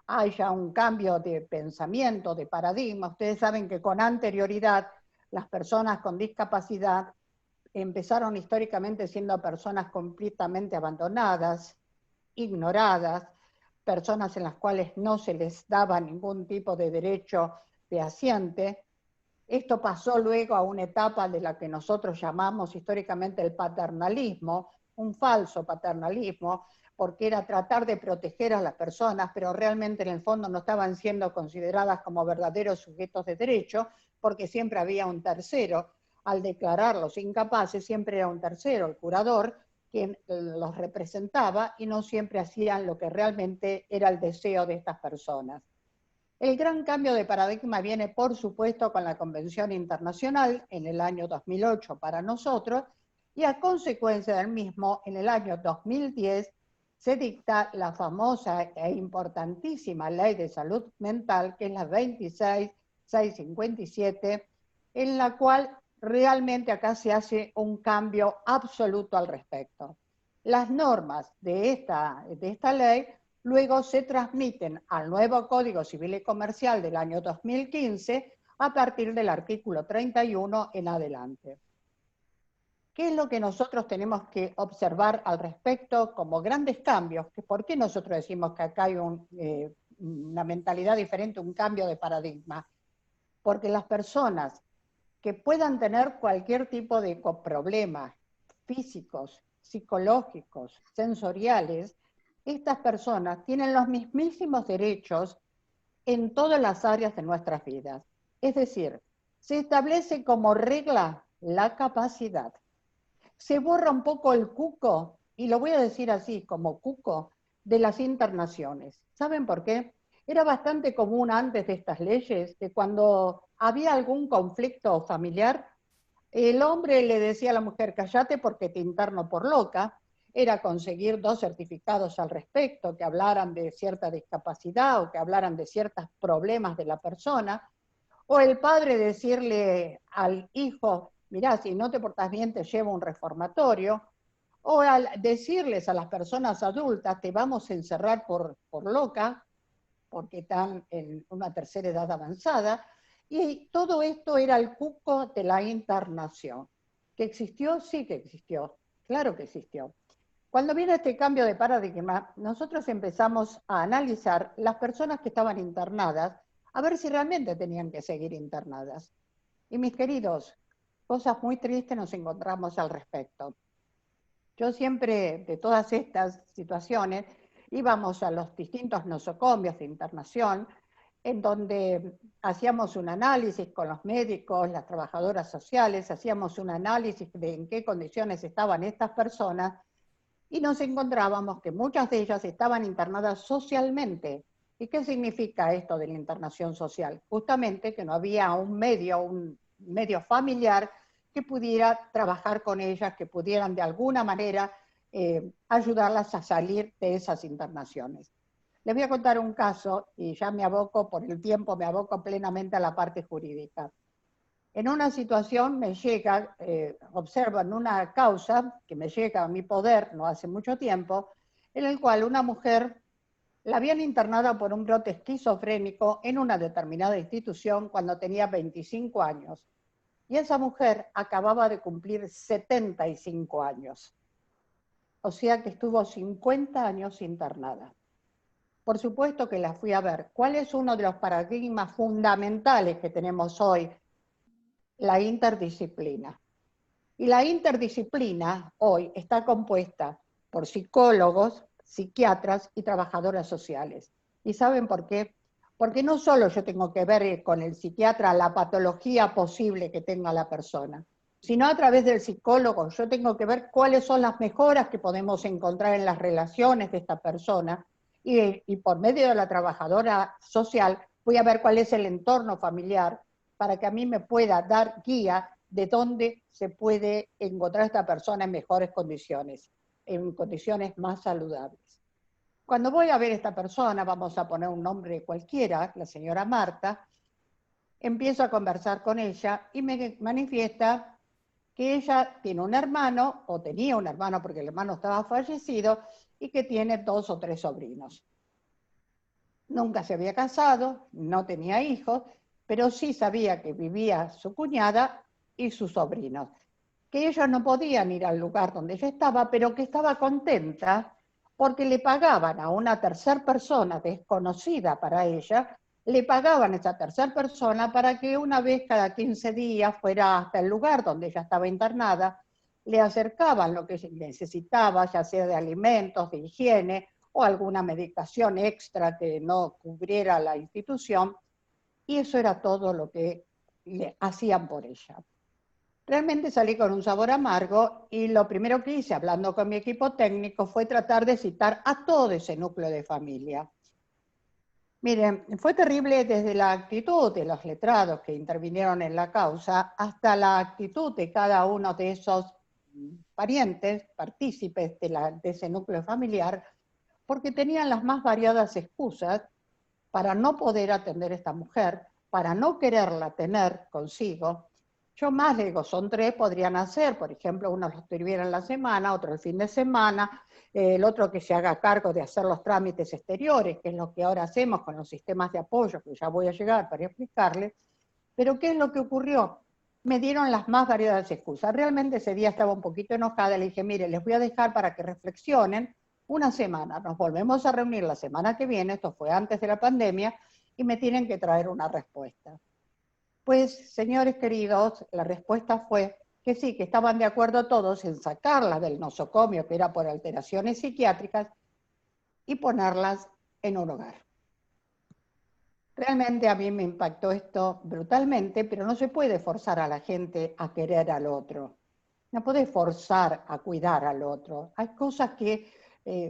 hay ya un cambio de pensamiento, de paradigma. Ustedes saben que con anterioridad las personas con discapacidad empezaron históricamente siendo personas completamente abandonadas, ignoradas, personas en las cuales no se les daba ningún tipo de derecho fehaciente, Esto pasó luego a una etapa de la que nosotros llamamos históricamente el paternalismo, un falso paternalismo, porque era tratar de proteger a las personas, pero realmente en el fondo no estaban siendo consideradas como verdaderos sujetos de derecho, porque siempre había un tercero. Al declararlos incapaces, siempre era un tercero, el curador, quien los representaba y no siempre hacían lo que realmente era el deseo de estas personas. El gran cambio de paradigma viene, por supuesto, con la Convención Internacional en el año 2008 para nosotros, y a consecuencia del mismo, en el año 2010 se dicta la famosa e importantísima Ley de Salud Mental, que es la 26657, en la cual realmente acá se hace un cambio absoluto al respecto. Las normas de esta ley luego se transmiten al nuevo Código Civil y Comercial del año 2015 a partir del artículo 31 en adelante. ¿Qué es lo que nosotros tenemos que observar al respecto como grandes cambios? ¿Por qué nosotros decimos que acá hay una mentalidad diferente, un cambio de paradigma? Porque las personas que puedan tener cualquier tipo de problemas físicos, psicológicos, sensoriales, estas personas tienen los mismísimos derechos en todas las áreas de nuestras vidas. Es decir, se establece como regla la capacidad. Se borra un poco el cuco, y lo voy a decir así, como cuco, de las internaciones. ¿Saben por qué? Era bastante común antes de estas leyes que cuando había algún conflicto familiar, el hombre le decía a la mujer, cállate porque te interno por loca. Era conseguir 2 certificados al respecto, que hablaran de cierta discapacidad o que hablaran de ciertos problemas de la persona. O el padre decirle al hijo, mirá, si no te portas bien te llevo a un reformatorio. O al decirles a las personas adultas, te vamos a encerrar por loca, porque están en una tercera edad avanzada. Y todo esto era el cuco de la internación. ¿Que existió? Sí que existió, claro que existió. Cuando viene este cambio de paradigma, nosotros empezamos a analizar las personas que estaban internadas, a ver si realmente tenían que seguir internadas. Y mis queridos, cosas muy tristes nos encontramos al respecto. Yo siempre, de todas estas situaciones, íbamos a los distintos nosocomios de internación, en donde hacíamos un análisis con los médicos, las trabajadoras sociales, hacíamos un análisis de en qué condiciones estaban estas personas, y nos encontrábamos que muchas de ellas estaban internadas socialmente. ¿Y qué significa esto de la internación social? Justamente que no había un medio familiar que pudiera trabajar con ellas, que pudieran de alguna manera ayudarlas a salir de esas internaciones. Les voy a contar un caso, y ya me aboco, por el tiempo, me aboco plenamente a la parte jurídica. En una situación me llega, observo en una causa que me llega a mi poder no hace mucho tiempo, en el cual una mujer la habían internada por un brote esquizofrénico en una determinada institución cuando tenía 25 años. Y esa mujer acababa de cumplir 75 años. O sea que estuvo 50 años internada. Por supuesto que la fui a ver. ¿Cuál es uno de los paradigmas fundamentales que tenemos hoy? La interdisciplina. Y la interdisciplina hoy está compuesta por psicólogos, psiquiatras y trabajadoras sociales. ¿Y saben por qué? Porque no solo yo tengo que ver con el psiquiatra la patología posible que tenga la persona, sino a través del psicólogo yo tengo que ver cuáles son las mejoras que podemos encontrar en las relaciones de esta persona, y por medio de la trabajadora social voy a ver cuál es el entorno familiar para que a mí me pueda dar guía de dónde se puede encontrar esta persona en mejores condiciones, en condiciones más saludables. Cuando voy a ver a esta persona, vamos a poner un nombre cualquiera, la señora Marta, empiezo a conversar con ella y me manifiesta que ella tiene un hermano, o tenía un hermano porque el hermano estaba fallecido, y que tiene 2 o 3 sobrinos. Nunca se había casado, no tenía hijos, pero sí sabía que vivía su cuñada y sus sobrinos, que ellos no podían ir al lugar donde ella estaba, pero que estaba contenta porque le pagaban a una tercera persona desconocida para ella le pagaban a esa tercera persona para que una vez cada 15 días fuera hasta el lugar donde ella estaba internada, le acercaban lo que necesitaba, ya sea de alimentos, de higiene o alguna medicación extra que no cubriera la institución, y eso era todo lo que le hacían por ella. Realmente salí con un sabor amargo y lo primero que hice, hablando con mi equipo técnico, fue tratar de citar a todo ese núcleo de familia. Miren, fue terrible desde la actitud de los letrados que intervinieron en la causa hasta la actitud de cada uno de esos parientes, partícipes de ese núcleo familiar, porque tenían las más variadas excusas para no poder atender a esta mujer, para no quererla tener consigo. Yo más le digo, son 3, podrían hacer, por ejemplo, uno lo tuviera en la semana, otro el fin de semana, el otro que se haga cargo de hacer los trámites exteriores, que es lo que ahora hacemos con los sistemas de apoyo, que ya voy a llegar para explicarles. Pero ¿qué es lo que ocurrió? Me dieron las más variadas excusas. Realmente ese día estaba un poquito enojada, le dije, mire, les voy a dejar para que reflexionen una semana, nos volvemos a reunir la semana que viene, esto fue antes de la pandemia, y me tienen que traer una respuesta. Pues, señores queridos, la respuesta fue que sí, que estaban de acuerdo todos en sacarlas del nosocomio, que era por alteraciones psiquiátricas, y ponerlas en un hogar. Realmente a mí me impactó esto brutalmente, pero no se puede forzar a la gente a querer al otro. No puede forzar a cuidar al otro. Hay cosas que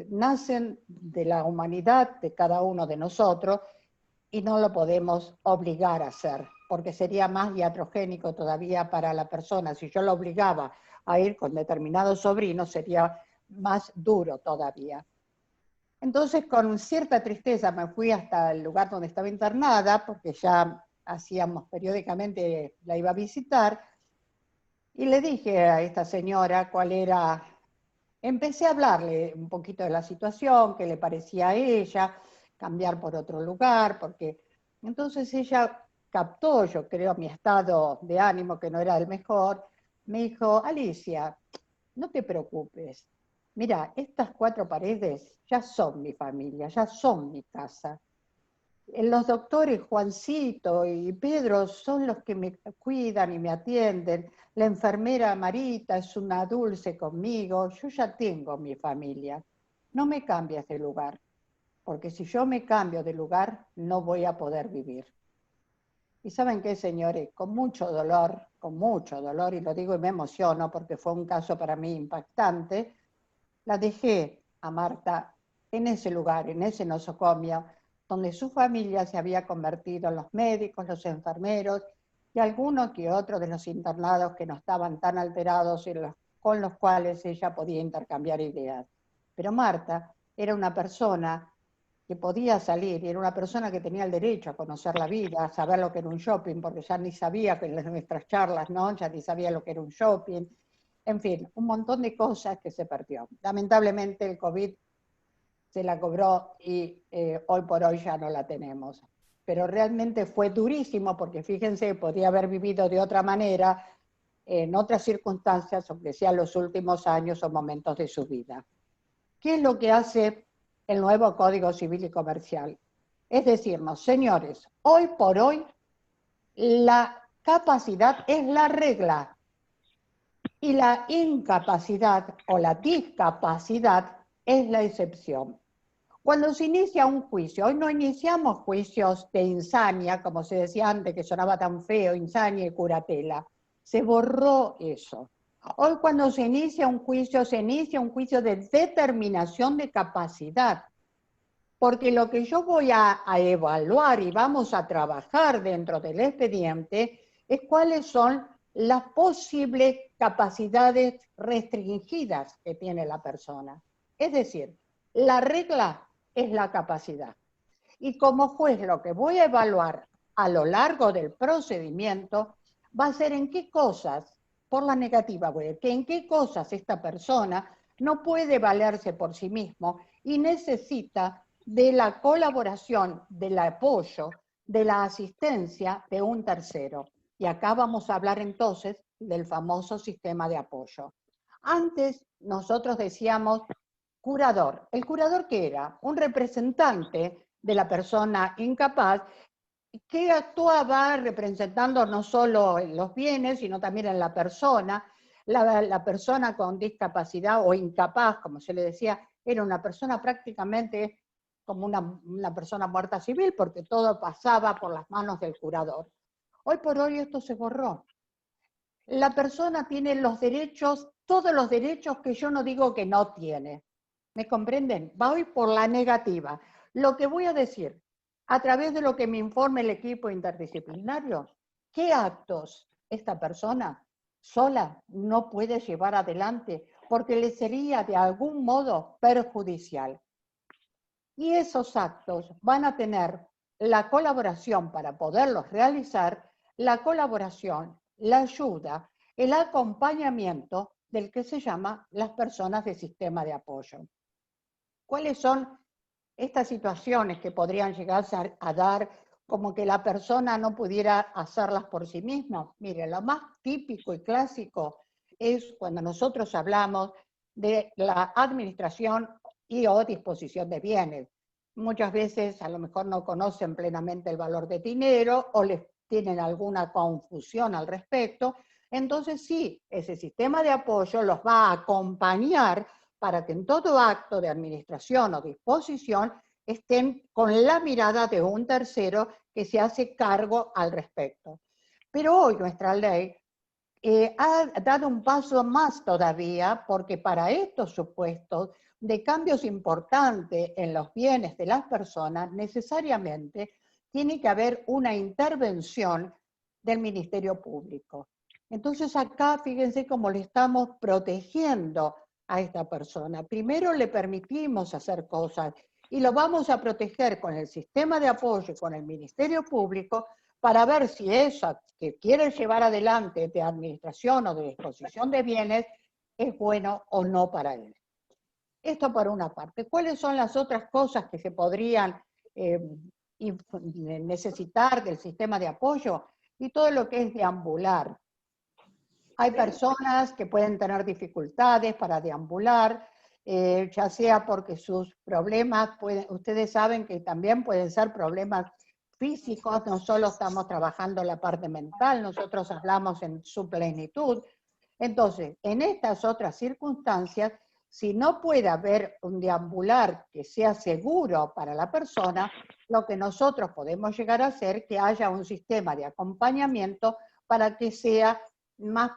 nacen de la humanidad de cada uno de nosotros y no lo podemos obligar a hacer, porque sería más iatrogénico todavía para la persona. Si yo lo obligaba a ir con determinados sobrinos, sería más duro todavía. Entonces, con cierta tristeza me fui hasta el lugar donde estaba internada, porque ya hacíamos periódicamente, la iba a visitar, y le dije a esta señora cuál era. Empecé a hablarle un poquito de la situación, qué le parecía a ella, cambiar por otro lugar, porque entonces ella captó, yo creo, mi estado de ánimo, que no era el mejor. Me dijo, Alicia, no te preocupes, mira, estas 4 paredes ya son mi familia, ya son mi casa. Los doctores Juancito y Pedro son los que me cuidan y me atienden. La enfermera Marita es una dulce conmigo. Yo ya tengo mi familia. No me cambies de lugar, porque si yo me cambio de lugar, no voy a poder vivir. Y ¿saben qué, señores? Con mucho dolor, y lo digo y me emociono porque fue un caso para mí impactante, la dejé a Marta en ese lugar, en ese nosocomio, donde su familia se había convertido en los médicos, los enfermeros y algunos que otros de los internados que no estaban tan alterados y con los cuales ella podía intercambiar ideas. Pero Marta era una persona que podía salir, y era una persona que tenía el derecho a conocer la vida, a saber lo que era un shopping, porque ya ni sabía que en nuestras charlas, ¿no? Ya ni sabía lo que era un shopping. En fin, un montón de cosas que se perdió. Lamentablemente el COVID se la cobró y hoy por hoy ya no la tenemos. Pero realmente fue durísimo porque fíjense, podía haber vivido de otra manera, en otras circunstancias, aunque sean los últimos años o momentos de su vida. ¿Qué es lo que hace el nuevo Código Civil y Comercial? Es decirnos, señores, hoy por hoy la capacidad es la regla y la incapacidad o la discapacidad es la excepción. Cuando se inicia un juicio, hoy no iniciamos juicios de insania, como se decía antes, que sonaba tan feo, insania y curatela. Se borró eso. Hoy cuando se inicia un juicio de determinación de capacidad. Porque lo que yo voy a evaluar y vamos a trabajar dentro del expediente es cuáles son las posibles capacidades restringidas que tiene la persona. Es decir, la regla es la capacidad. Y como juez lo que voy a evaluar a lo largo del procedimiento va a ser en qué cosas, por la negativa, que en qué cosas esta persona no puede valerse por sí mismo y necesita de la colaboración, del apoyo, de la asistencia de un tercero. Y acá vamos a hablar entonces del famoso sistema de apoyo. Antes nosotros decíamos curador. ¿El curador qué era? Un representante de la persona incapaz que actuaba representando no solo en los bienes, sino también en la persona. La persona con discapacidad o incapaz, como se le decía, era una persona prácticamente como una persona muerta civil, porque todo pasaba por las manos del curador. Hoy por hoy esto se borró. La persona tiene los derechos, todos los derechos que yo no digo que no tiene. ¿Me comprenden? Voy por la negativa. Lo que voy a decir, a través de lo que me informe el equipo interdisciplinario, ¿qué actos esta persona sola no puede llevar adelante porque le sería de algún modo perjudicial? Y esos actos van a tener la colaboración para poderlos realizar, la colaboración, la ayuda, el acompañamiento del que se llama las personas de sistema de apoyo. ¿Cuáles son estas situaciones que podrían llegarse a dar como que la persona no pudiera hacerlas por sí misma? Mire, lo más típico y clásico es cuando nosotros hablamos de la administración y o disposición de bienes. Muchas veces a lo mejor no conocen plenamente el valor de dinero o les tienen alguna confusión al respecto. Entonces sí, ese sistema de apoyo los va a acompañar para que en todo acto de administración o disposición estén con la mirada de un tercero que se hace cargo al respecto. Pero hoy nuestra ley ha dado un paso más todavía, porque para estos supuestos de cambios importantes en los bienes de las personas, necesariamente tiene que haber una intervención del Ministerio Público. Entonces acá fíjense cómo le estamos protegiendo a esta persona. Primero le permitimos hacer cosas y lo vamos a proteger con el sistema de apoyo y con el Ministerio Público para ver si eso que quiere llevar adelante de administración o de disposición de bienes es bueno o no para él. Esto por una parte. ¿Cuáles son las otras cosas que se podrían necesitar del sistema de apoyo? Y todo lo que es deambular. Hay personas que pueden tener dificultades para deambular, ya sea porque sus problemas, ustedes saben que también pueden ser problemas físicos, no solo estamos trabajando la parte mental, nosotros hablamos en su plenitud. Entonces, en estas otras circunstancias, si no puede haber un deambular que sea seguro para la persona, lo que nosotros podemos llegar a hacer es que haya un sistema de acompañamiento para que sea más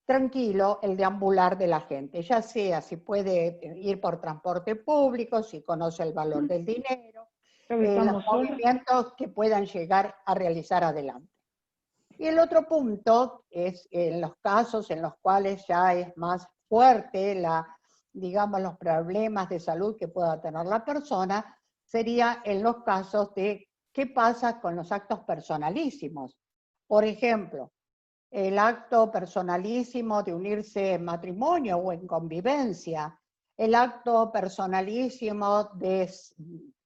tranquilo el deambular de la gente, ya sea si puede ir por transporte público, si conoce el valor del dinero, los movimientos que puedan llegar a realizar adelante. Y el otro punto es en los casos en los cuales ya es más fuerte digamos, los problemas de salud que pueda tener la persona, sería en los casos de qué pasa con los actos personalísimos. Por ejemplo, el acto personalísimo de unirse en matrimonio o en convivencia, el acto personalísimo de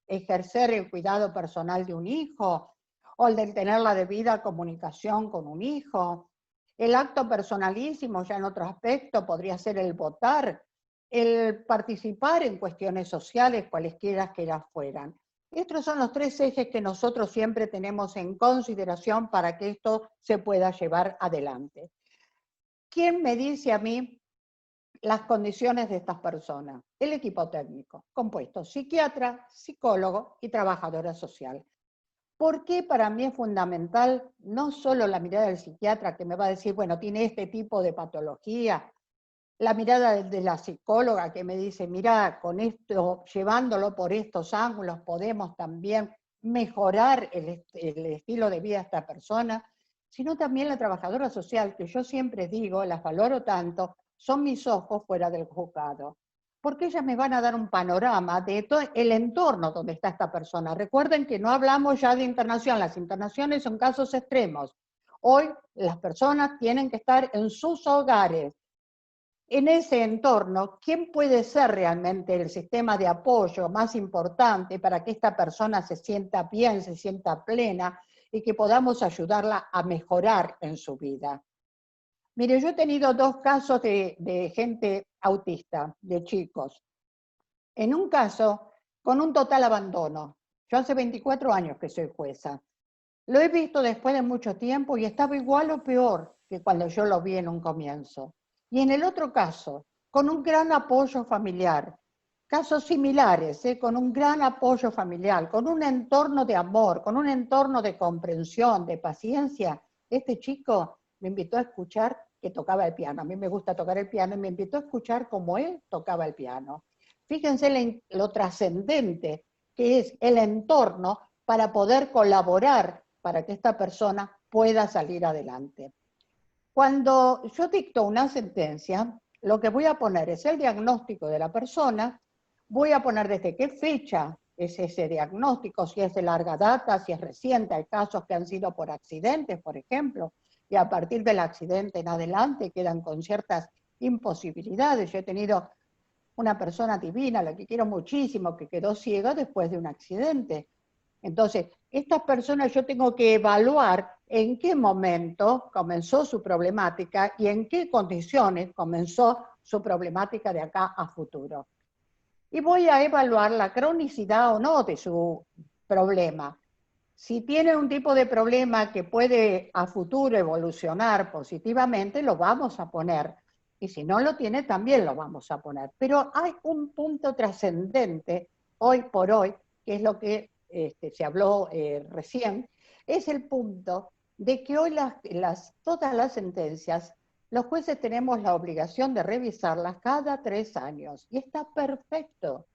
ejercer el cuidado personal de un hijo, o el de tener la debida comunicación con un hijo. El acto personalísimo, ya en otro aspecto, podría ser el votar, el participar en cuestiones sociales, cualesquiera que las fueran. Estos son los tres ejes que nosotros siempre tenemos en consideración para que esto se pueda llevar adelante. ¿Quién me dice a mí las condiciones de estas personas? El equipo técnico, compuesto psiquiatra, psicólogo y trabajadora social. ¿Por qué para mí es fundamental no solo la mirada del psiquiatra que me va a decir, bueno, tiene este tipo de patología, la mirada de la psicóloga que me dice, mira, con esto, llevándolo por estos ángulos, podemos también mejorar el estilo de vida de esta persona, sino también la trabajadora social, que yo siempre digo, las valoro tanto, son mis ojos fuera del juzgado. Porque ellas me van a dar un panorama de todo el entorno donde está esta persona. Recuerden que no hablamos ya de internación, las internaciones son casos extremos. Hoy las personas tienen que estar en sus hogares. En ese entorno, ¿quién puede ser realmente el sistema de apoyo más importante para que esta persona se sienta bien, se sienta plena y que podamos ayudarla a mejorar en su vida? Mire, yo he tenido dos casos de gente autista, de chicos. En un caso, con un total abandono. Yo hace 24 años que soy jueza. Lo he visto después de mucho tiempo y estaba igual o peor que cuando yo lo vi en un comienzo. Y en el otro caso, con un gran apoyo familiar, casos similares, con un gran apoyo familiar, con un entorno de amor, con un entorno de comprensión, de paciencia, este chico me invitó a escuchar que tocaba el piano. A mí me gusta tocar el piano y me invitó a escuchar cómo él tocaba el piano. Fíjense lo trascendente que es el entorno para poder colaborar para que esta persona pueda salir adelante. Cuando yo dicto una sentencia, lo que voy a poner es el diagnóstico de la persona, voy a poner desde qué fecha es ese diagnóstico, si es de larga data, si es reciente, hay casos que han sido por accidentes, por ejemplo, y a partir del accidente en adelante quedan con ciertas imposibilidades. Yo he tenido una persona divina, a la que quiero muchísimo, que quedó ciega después de un accidente. Entonces, estas personas yo tengo que evaluar en qué momento comenzó su problemática y en qué condiciones comenzó su problemática de acá a futuro. Y voy a evaluar la cronicidad o no de su problema. Si tiene un tipo de problema que puede a futuro evolucionar positivamente, lo vamos a poner. Y si no lo tiene, también lo vamos a poner. Pero hay un punto trascendente hoy por hoy, que es lo que se habló recién, es el punto de que hoy todas las sentencias, los jueces tenemos la obligación de revisarlas cada 3 años. Y está perfecto,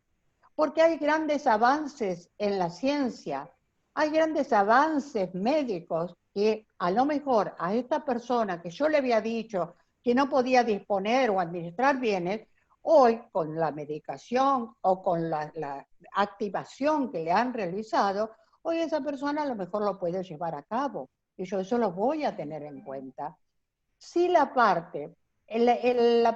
porque hay grandes avances en la ciencia, hay grandes avances médicos que a lo mejor a esta persona que yo le había dicho que no podía disponer o administrar bienes, hoy con la medicación o con la activación que le han realizado, hoy esa persona a lo mejor lo puede llevar a cabo. Y yo eso lo voy a tener en cuenta. Si la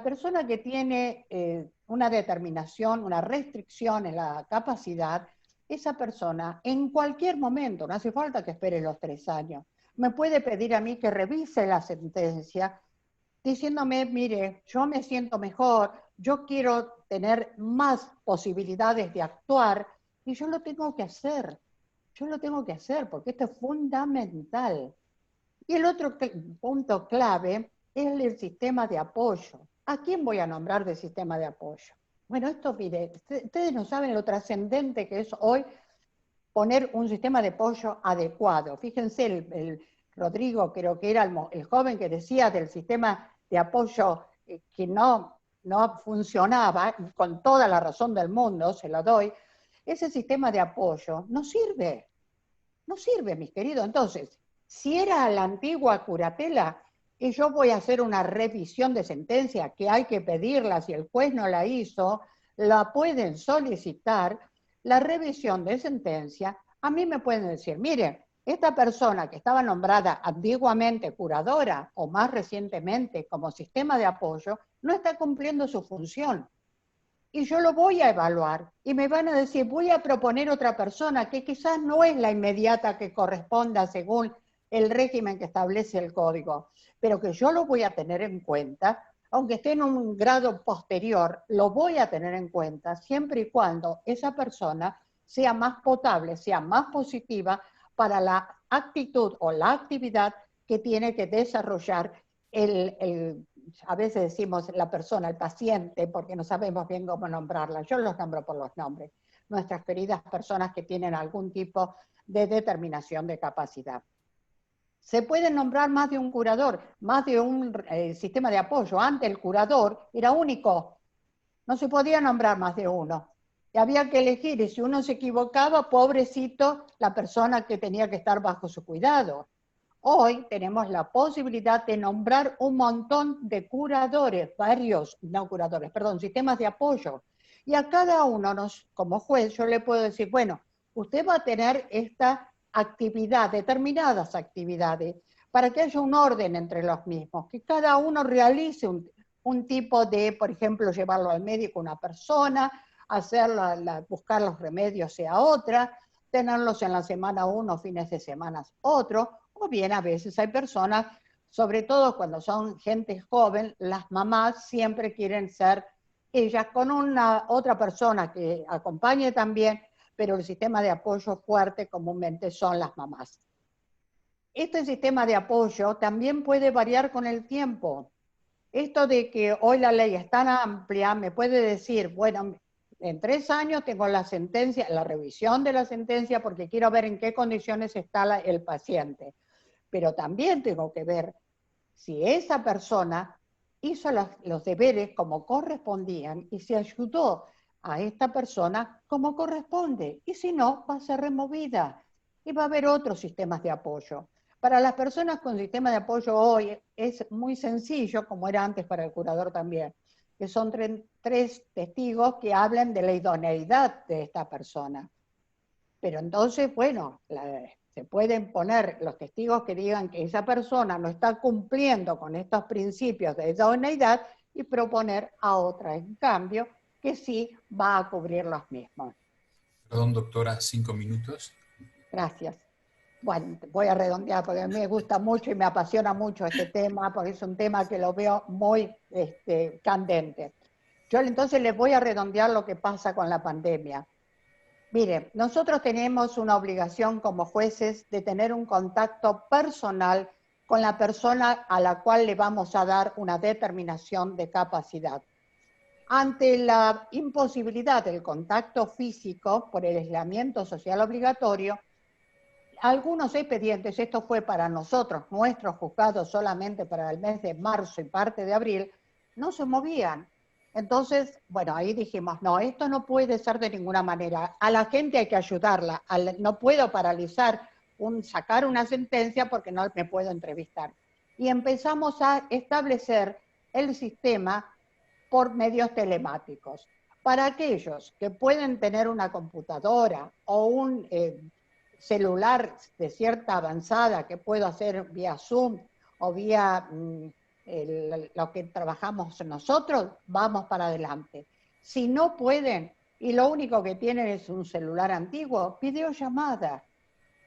persona que tiene una determinación, una restricción en la capacidad, esa persona en cualquier momento, no hace falta que espere los 3 años, me puede pedir a mí que revise la sentencia diciéndome, mire, yo me siento mejor, yo quiero tener más posibilidades de actuar, y yo lo tengo que hacer. Yo lo tengo que hacer porque esto es fundamental. Y el otro punto clave es el sistema de apoyo. ¿A quién voy a nombrar de sistema de apoyo? Bueno, esto, mire, ustedes no saben lo trascendente que es hoy poner un sistema de apoyo adecuado. Fíjense, el Rodrigo, creo que era el joven que decía del sistema de apoyo que no funcionaba, con toda la razón del mundo, se lo doy. Ese sistema de apoyo no sirve, mis queridos. Entonces, si era la antigua curatela, y yo voy a hacer una revisión de sentencia, que hay que pedirla, si el juez no la hizo, la pueden solicitar, la revisión de sentencia, a mí me pueden decir, mire, esta persona que estaba nombrada antiguamente curadora o más recientemente como sistema de apoyo, no está cumpliendo su función. Y yo lo voy a evaluar y me van a decir, voy a proponer otra persona que quizás no es la inmediata que corresponda según el régimen que establece el código, pero que yo lo voy a tener en cuenta, aunque esté en un grado posterior, lo voy a tener en cuenta siempre y cuando esa persona sea más potable, sea más positiva para la actitud o la actividad que tiene que desarrollar a veces decimos la persona, el paciente, porque no sabemos bien cómo nombrarla. Yo los nombro por los nombres. Nuestras queridas personas que tienen algún tipo de determinación de capacidad. Se puede nombrar más de un curador, más de un sistema de apoyo. Antes el curador era único. No se podía nombrar más de uno. Y había que elegir, y si uno se equivocaba, pobrecito la persona que tenía que estar bajo su cuidado. Hoy tenemos la posibilidad de nombrar un montón de curadores, sistemas de apoyo. Y a cada uno, como juez, yo le puedo decir, bueno, usted va a tener esta actividad, determinadas actividades, para que haya un orden entre los mismos, que cada uno realice un tipo de, por ejemplo, llevarlo al médico una persona, buscar los remedios sea otra, tenerlos en la semana uno, fines de semana otro, o bien a veces hay personas, sobre todo cuando son gente joven, las mamás siempre quieren ser ellas con otra persona que acompañe también, pero el sistema de apoyo fuerte comúnmente son las mamás. este sistema de apoyo también puede variar con el tiempo. Esto de que hoy la ley es tan amplia, me puede decir, bueno, en 3 años tengo la sentencia, la revisión de la sentencia, porque quiero ver en qué condiciones está el paciente. Pero también tengo que ver si esa persona hizo los deberes como correspondían y se ayudó a esta persona como corresponde. Y si no, va a ser removida. Y va a haber otros sistemas de apoyo. Para las personas con sistema de apoyo hoy es muy sencillo, como era antes para el curador también, que son 3 testigos que hablan de la idoneidad de esta persona. Pero entonces, bueno, se pueden poner los testigos que digan que esa persona no está cumpliendo con estos principios de idoneidad y proponer a otra, en cambio, que sí va a cubrir los mismos. Perdón, doctora, 5 minutos. Gracias. Bueno, voy a redondear porque me gusta mucho y me apasiona mucho este tema, porque es un tema que lo veo muy candente. Yo entonces les voy a redondear lo que pasa con la pandemia. Mire, nosotros tenemos una obligación como jueces de tener un contacto personal con la persona a la cual le vamos a dar una determinación de capacidad. Ante la imposibilidad del contacto físico por el aislamiento social obligatorio, algunos expedientes, esto fue para nosotros, nuestros juzgados solamente para el mes de marzo y parte de abril, no se movían. Entonces, bueno, ahí dijimos, no, esto no puede ser de ninguna manera. A la gente hay que ayudarla. No puedo paralizar, sacar una sentencia porque no me puedo entrevistar. Y empezamos a establecer el sistema por medios telemáticos. Para aquellos que pueden tener una computadora o un celular de cierta avanzada que puedo hacer vía Zoom o vía lo que trabajamos nosotros, vamos para adelante. Si no pueden, y lo único que tienen es un celular antiguo, videollamada.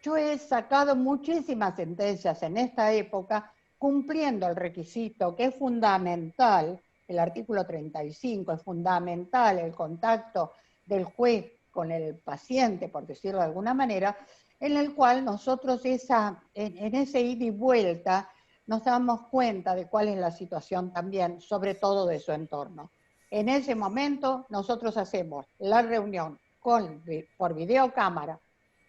Yo he sacado muchísimas sentencias en esta época cumpliendo el requisito que es fundamental, el artículo 35, es fundamental el contacto del juez con el paciente, por decirlo de alguna manera, en el cual nosotros en ese ida y vuelta nos damos cuenta de cuál es la situación también, sobre todo de su entorno. En ese momento nosotros hacemos la reunión por videocámara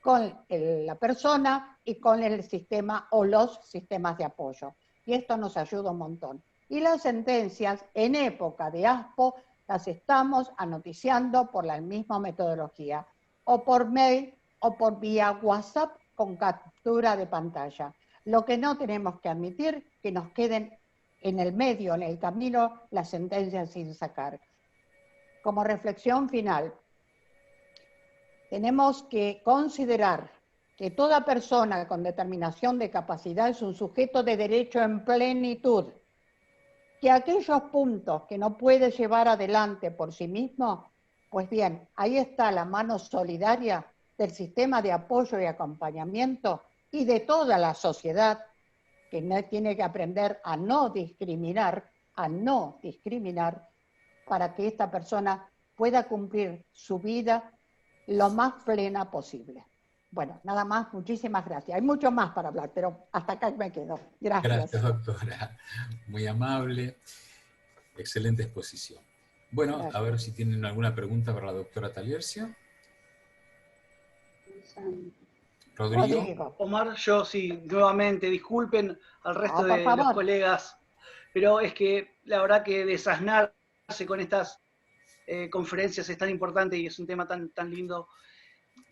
con la persona y con el sistema o los sistemas de apoyo. Y esto nos ayuda un montón. Y las sentencias en época de ASPO las estamos anoticiando por la misma metodología, o por mail o por vía WhatsApp con captura de pantalla. Lo que no tenemos que admitir que nos queden en el medio, en el camino, las sentencias sin sacar. Como reflexión final, tenemos que considerar que toda persona con determinación de capacidad es un sujeto de derecho en plenitud, que aquellos puntos que no puede llevar adelante por sí mismo, pues bien, ahí está la mano solidaria del sistema de apoyo y acompañamiento y de toda la sociedad, que tiene que aprender a no discriminar, para que esta persona pueda cumplir su vida lo más plena posible. Bueno, nada más, muchísimas gracias. Hay mucho más para hablar, pero hasta acá me quedo. Gracias. Gracias, doctora. Muy amable. Excelente exposición. Bueno, gracias. A ver si tienen alguna pregunta para la doctora Taliercio. Rodrigo. Omar, yo sí, nuevamente, disculpen al resto de los colegas, pero es que la verdad que desasnarse con estas conferencias es tan importante y es un tema tan lindo.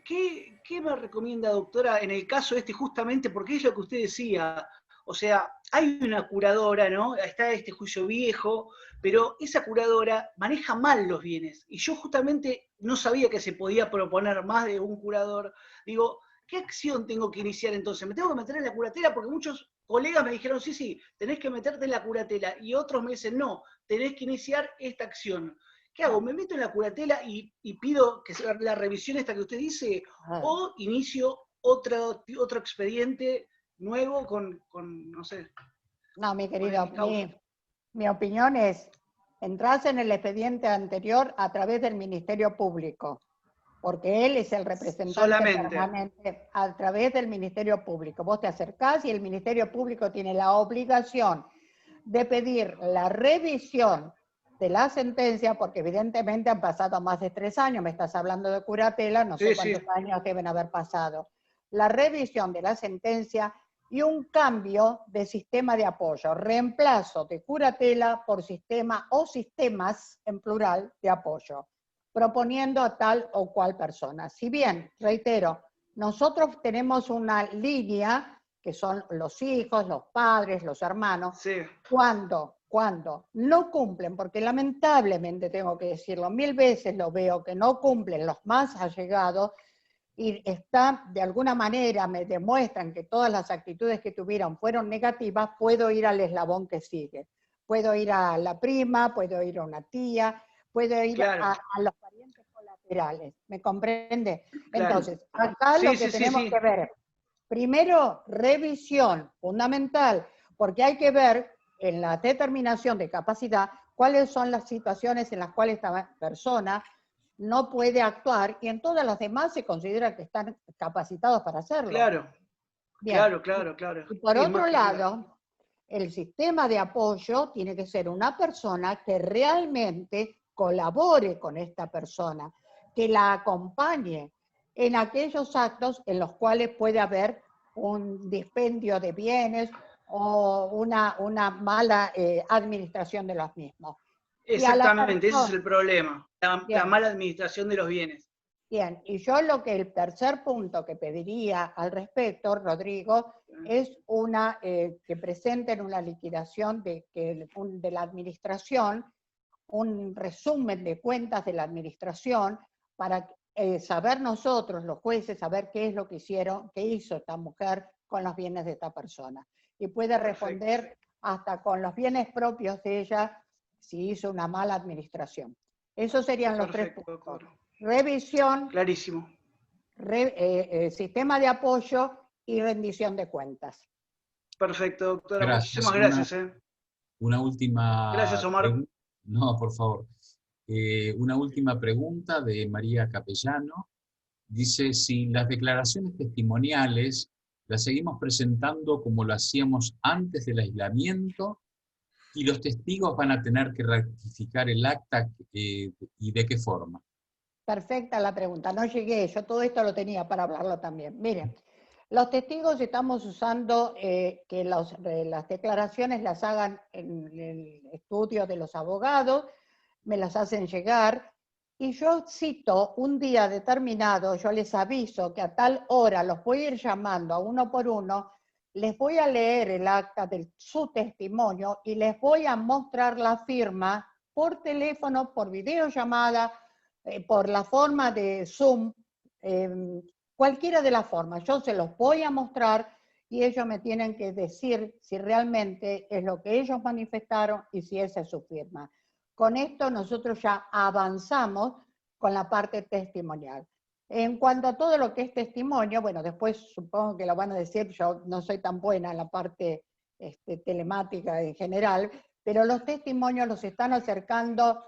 ¿Qué me recomienda, doctora, en el caso justamente, porque es lo que usted decía, o sea, hay una curadora, ¿no? Está este juicio viejo, pero esa curadora maneja mal los bienes, y yo justamente no sabía que se podía proponer más de un curador. Digo, ¿qué acción tengo que iniciar entonces? ¿Me tengo que meter en la curatela? Porque muchos colegas me dijeron, sí, tenés que meterte en la curatela, y otros me dicen, no, tenés que iniciar esta acción. ¿Qué hago? ¿Me meto en la curatela y pido que sea la revisión esta que usted dice? ¿O inicio otro expediente nuevo con no sé? No, mi querido, mi opinión es, entrás en el expediente anterior a través del Ministerio Público. porque él es el representante permanente a través del Ministerio Público. Vos te acercás y el Ministerio Público tiene la obligación de pedir la revisión de la sentencia, porque evidentemente han pasado más de 3 años, me estás hablando de curatela, no sé cuántos años deben haber pasado. La revisión de la sentencia y un cambio de sistema de apoyo, reemplazo de curatela por sistema o sistemas, en plural, de apoyo, proponiendo a tal o cual persona. Si bien, reitero, nosotros tenemos una línea que son los hijos, los padres, los hermanos, cuando no cumplen, porque lamentablemente tengo que decirlo, 1000 veces lo veo, que no cumplen los más allegados, y de alguna manera me demuestran que todas las actitudes que tuvieron fueron negativas, puedo ir al eslabón que sigue. Puedo ir a la prima, puedo ir a una tía, puedo ir a los parientes colaterales, ¿me comprende? Entonces, acá lo que tenemos que ver, primero, revisión fundamental, porque hay que ver en la determinación de capacidad cuáles son las situaciones en las cuales esta persona no puede actuar, y en todas las demás se considera que están capacitados para hacerlo. Claro, bien. Claro. Y por otro lado, el sistema de apoyo tiene que ser una persona que realmente colabore con esta persona, que la acompañe en aquellos actos en los cuales puede haber un dispendio de bienes o una mala administración de los mismos. Exactamente, ese es el problema, la mala administración de los bienes. Bien, y yo el tercer punto que pediría al respecto, Rodrigo, es que presenten una liquidación de la administración, un resumen de cuentas de la administración, para saber nosotros, los jueces, saber qué es lo que hizo esta mujer con los bienes de esta persona. Y puede responder hasta con los bienes propios de ella, si hizo una mala administración. Esos serían los 3 puntos. Doctor. Revisión, clarísimo. Sistema de apoyo y rendición de cuentas. Perfecto, doctora. Gracias. Muchísimas gracias. Una última... Gracias, Omar. No, por favor. Una última pregunta de María Capellano. Dice, si las declaraciones testimoniales las seguimos presentando como lo hacíamos antes del aislamiento, y los testigos van a tener que rectificar el acta, ¿y de qué forma? Perfecta la pregunta, no llegué, yo todo esto lo tenía para hablarlo también. Miren, los testigos estamos usando que las declaraciones las hagan en el estudio de los abogados, me las hacen llegar, y yo cito un día determinado, yo les aviso que a tal hora los voy a ir llamando a uno por uno, les voy a leer el acta de su testimonio y les voy a mostrar la firma por teléfono, por videollamada, por la forma de Zoom, cualquiera de las formas. Yo se los voy a mostrar y ellos me tienen que decir si realmente es lo que ellos manifestaron y si esa es su firma. Con esto nosotros ya avanzamos con la parte testimonial. En cuanto a todo lo que es testimonio, bueno, después supongo que lo van a decir, yo no soy tan buena en la parte telemática en general, pero los testimonios los están acercando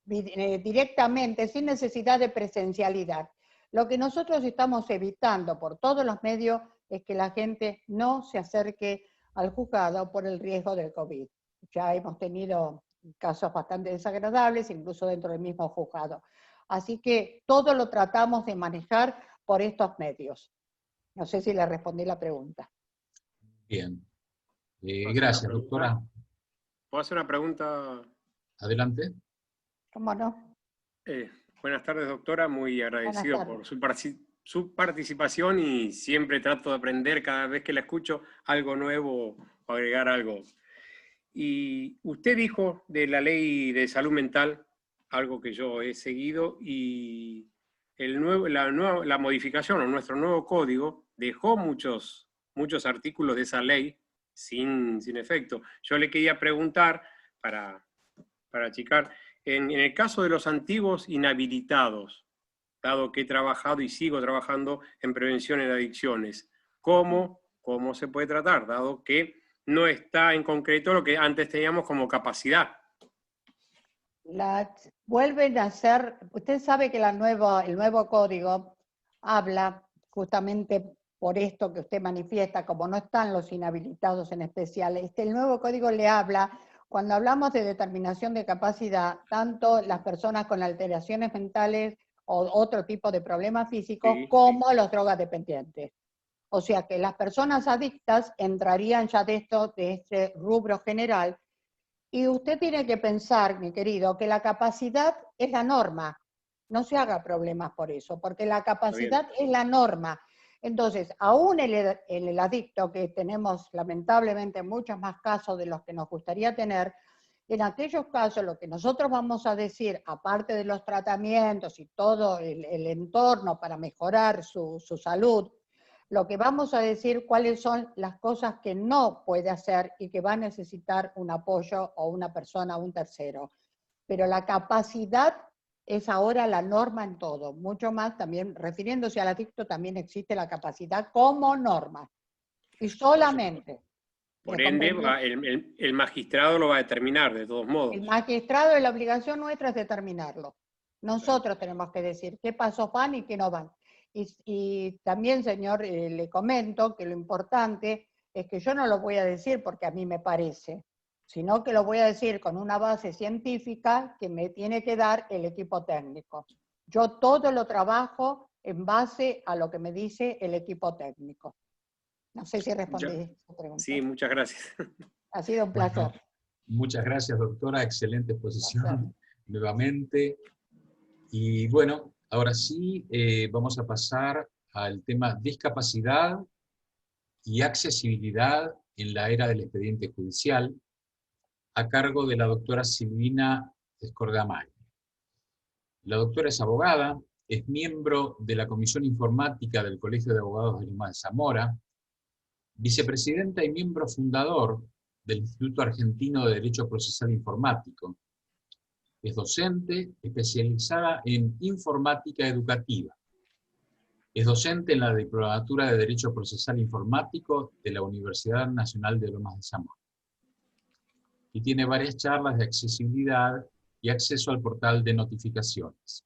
directamente, sin necesidad de presencialidad. Lo que nosotros estamos evitando por todos los medios es que la gente no se acerque al juzgado por el riesgo del COVID. Ya hemos tenido casos bastante desagradables, incluso dentro del mismo juzgado. Así que todo lo tratamos de manejar por estos medios. No sé si le respondí la pregunta. Bien. Gracias, doctora. ¿Puedo hacer una pregunta? Adelante. ¿Cómo no? Buenas tardes, doctora. Muy agradecido por su participación y siempre trato de aprender cada vez que la escucho algo nuevo o agregar algo. Y usted dijo de la ley de salud mental, algo que yo he seguido, y la modificación o nuestro nuevo código dejó muchos artículos de esa ley sin efecto. Yo le quería preguntar, para achicar, en el caso de los antiguos inhabilitados, dado que he trabajado y sigo trabajando en prevención de adicciones, ¿cómo se puede tratar, dado que no está en concreto lo que antes teníamos como capacidad? vuelven a ser, usted sabe que el nuevo código habla justamente por esto que usted manifiesta, como no están los inhabilitados en especial, el nuevo código le habla, cuando hablamos de determinación de capacidad, tanto las personas con alteraciones mentales o otro tipo de problemas físicos, Sí, como los drogodependientes. O sea que las personas adictas entrarían ya de este rubro general, y usted tiene que pensar, mi querido, que la capacidad es la norma. No se haga problemas por eso, porque la capacidad es la norma. Entonces, aún el adicto, que tenemos lamentablemente muchos más casos de los que nos gustaría tener, en aquellos casos lo que nosotros vamos a decir, aparte de los tratamientos y todo el entorno para mejorar su salud, lo que vamos a decir cuáles son las cosas que no puede hacer y que va a necesitar un apoyo o una persona, un tercero. Pero la capacidad es ahora la norma en todo, mucho más también, refiriéndose al adicto, también existe la capacidad como norma, y solamente. Por ende, el magistrado lo va a determinar, de todos modos. El magistrado, la obligación nuestra es determinarlo. Nosotros tenemos que decir qué pasos van y qué no van. Y también, señor, le comento que lo importante es que yo no lo voy a decir porque a mí me parece, sino que lo voy a decir con una base científica que me tiene que dar el equipo técnico. Yo todo lo trabajo en base a lo que me dice el equipo técnico. No sé si respondí a esa pregunta. Sí, muchas gracias. Ha sido un placer. Bueno, muchas gracias, doctora. Excelente exposición nuevamente. Y bueno, ahora sí, vamos a pasar al tema discapacidad y accesibilidad en la era del expediente judicial, a cargo de la doctora Silvina Escordamay. La doctora es abogada, es miembro de la Comisión Informática del Colegio de Abogados de Lomas de Zamora, vicepresidenta y miembro fundador del Instituto Argentino de Derecho Procesal Informático. Es docente especializada en informática educativa. Es docente en la Diplomatura de Derecho Procesal Informático de la Universidad Nacional de Lomas de Zamora. Y tiene varias charlas de accesibilidad y acceso al portal de notificaciones.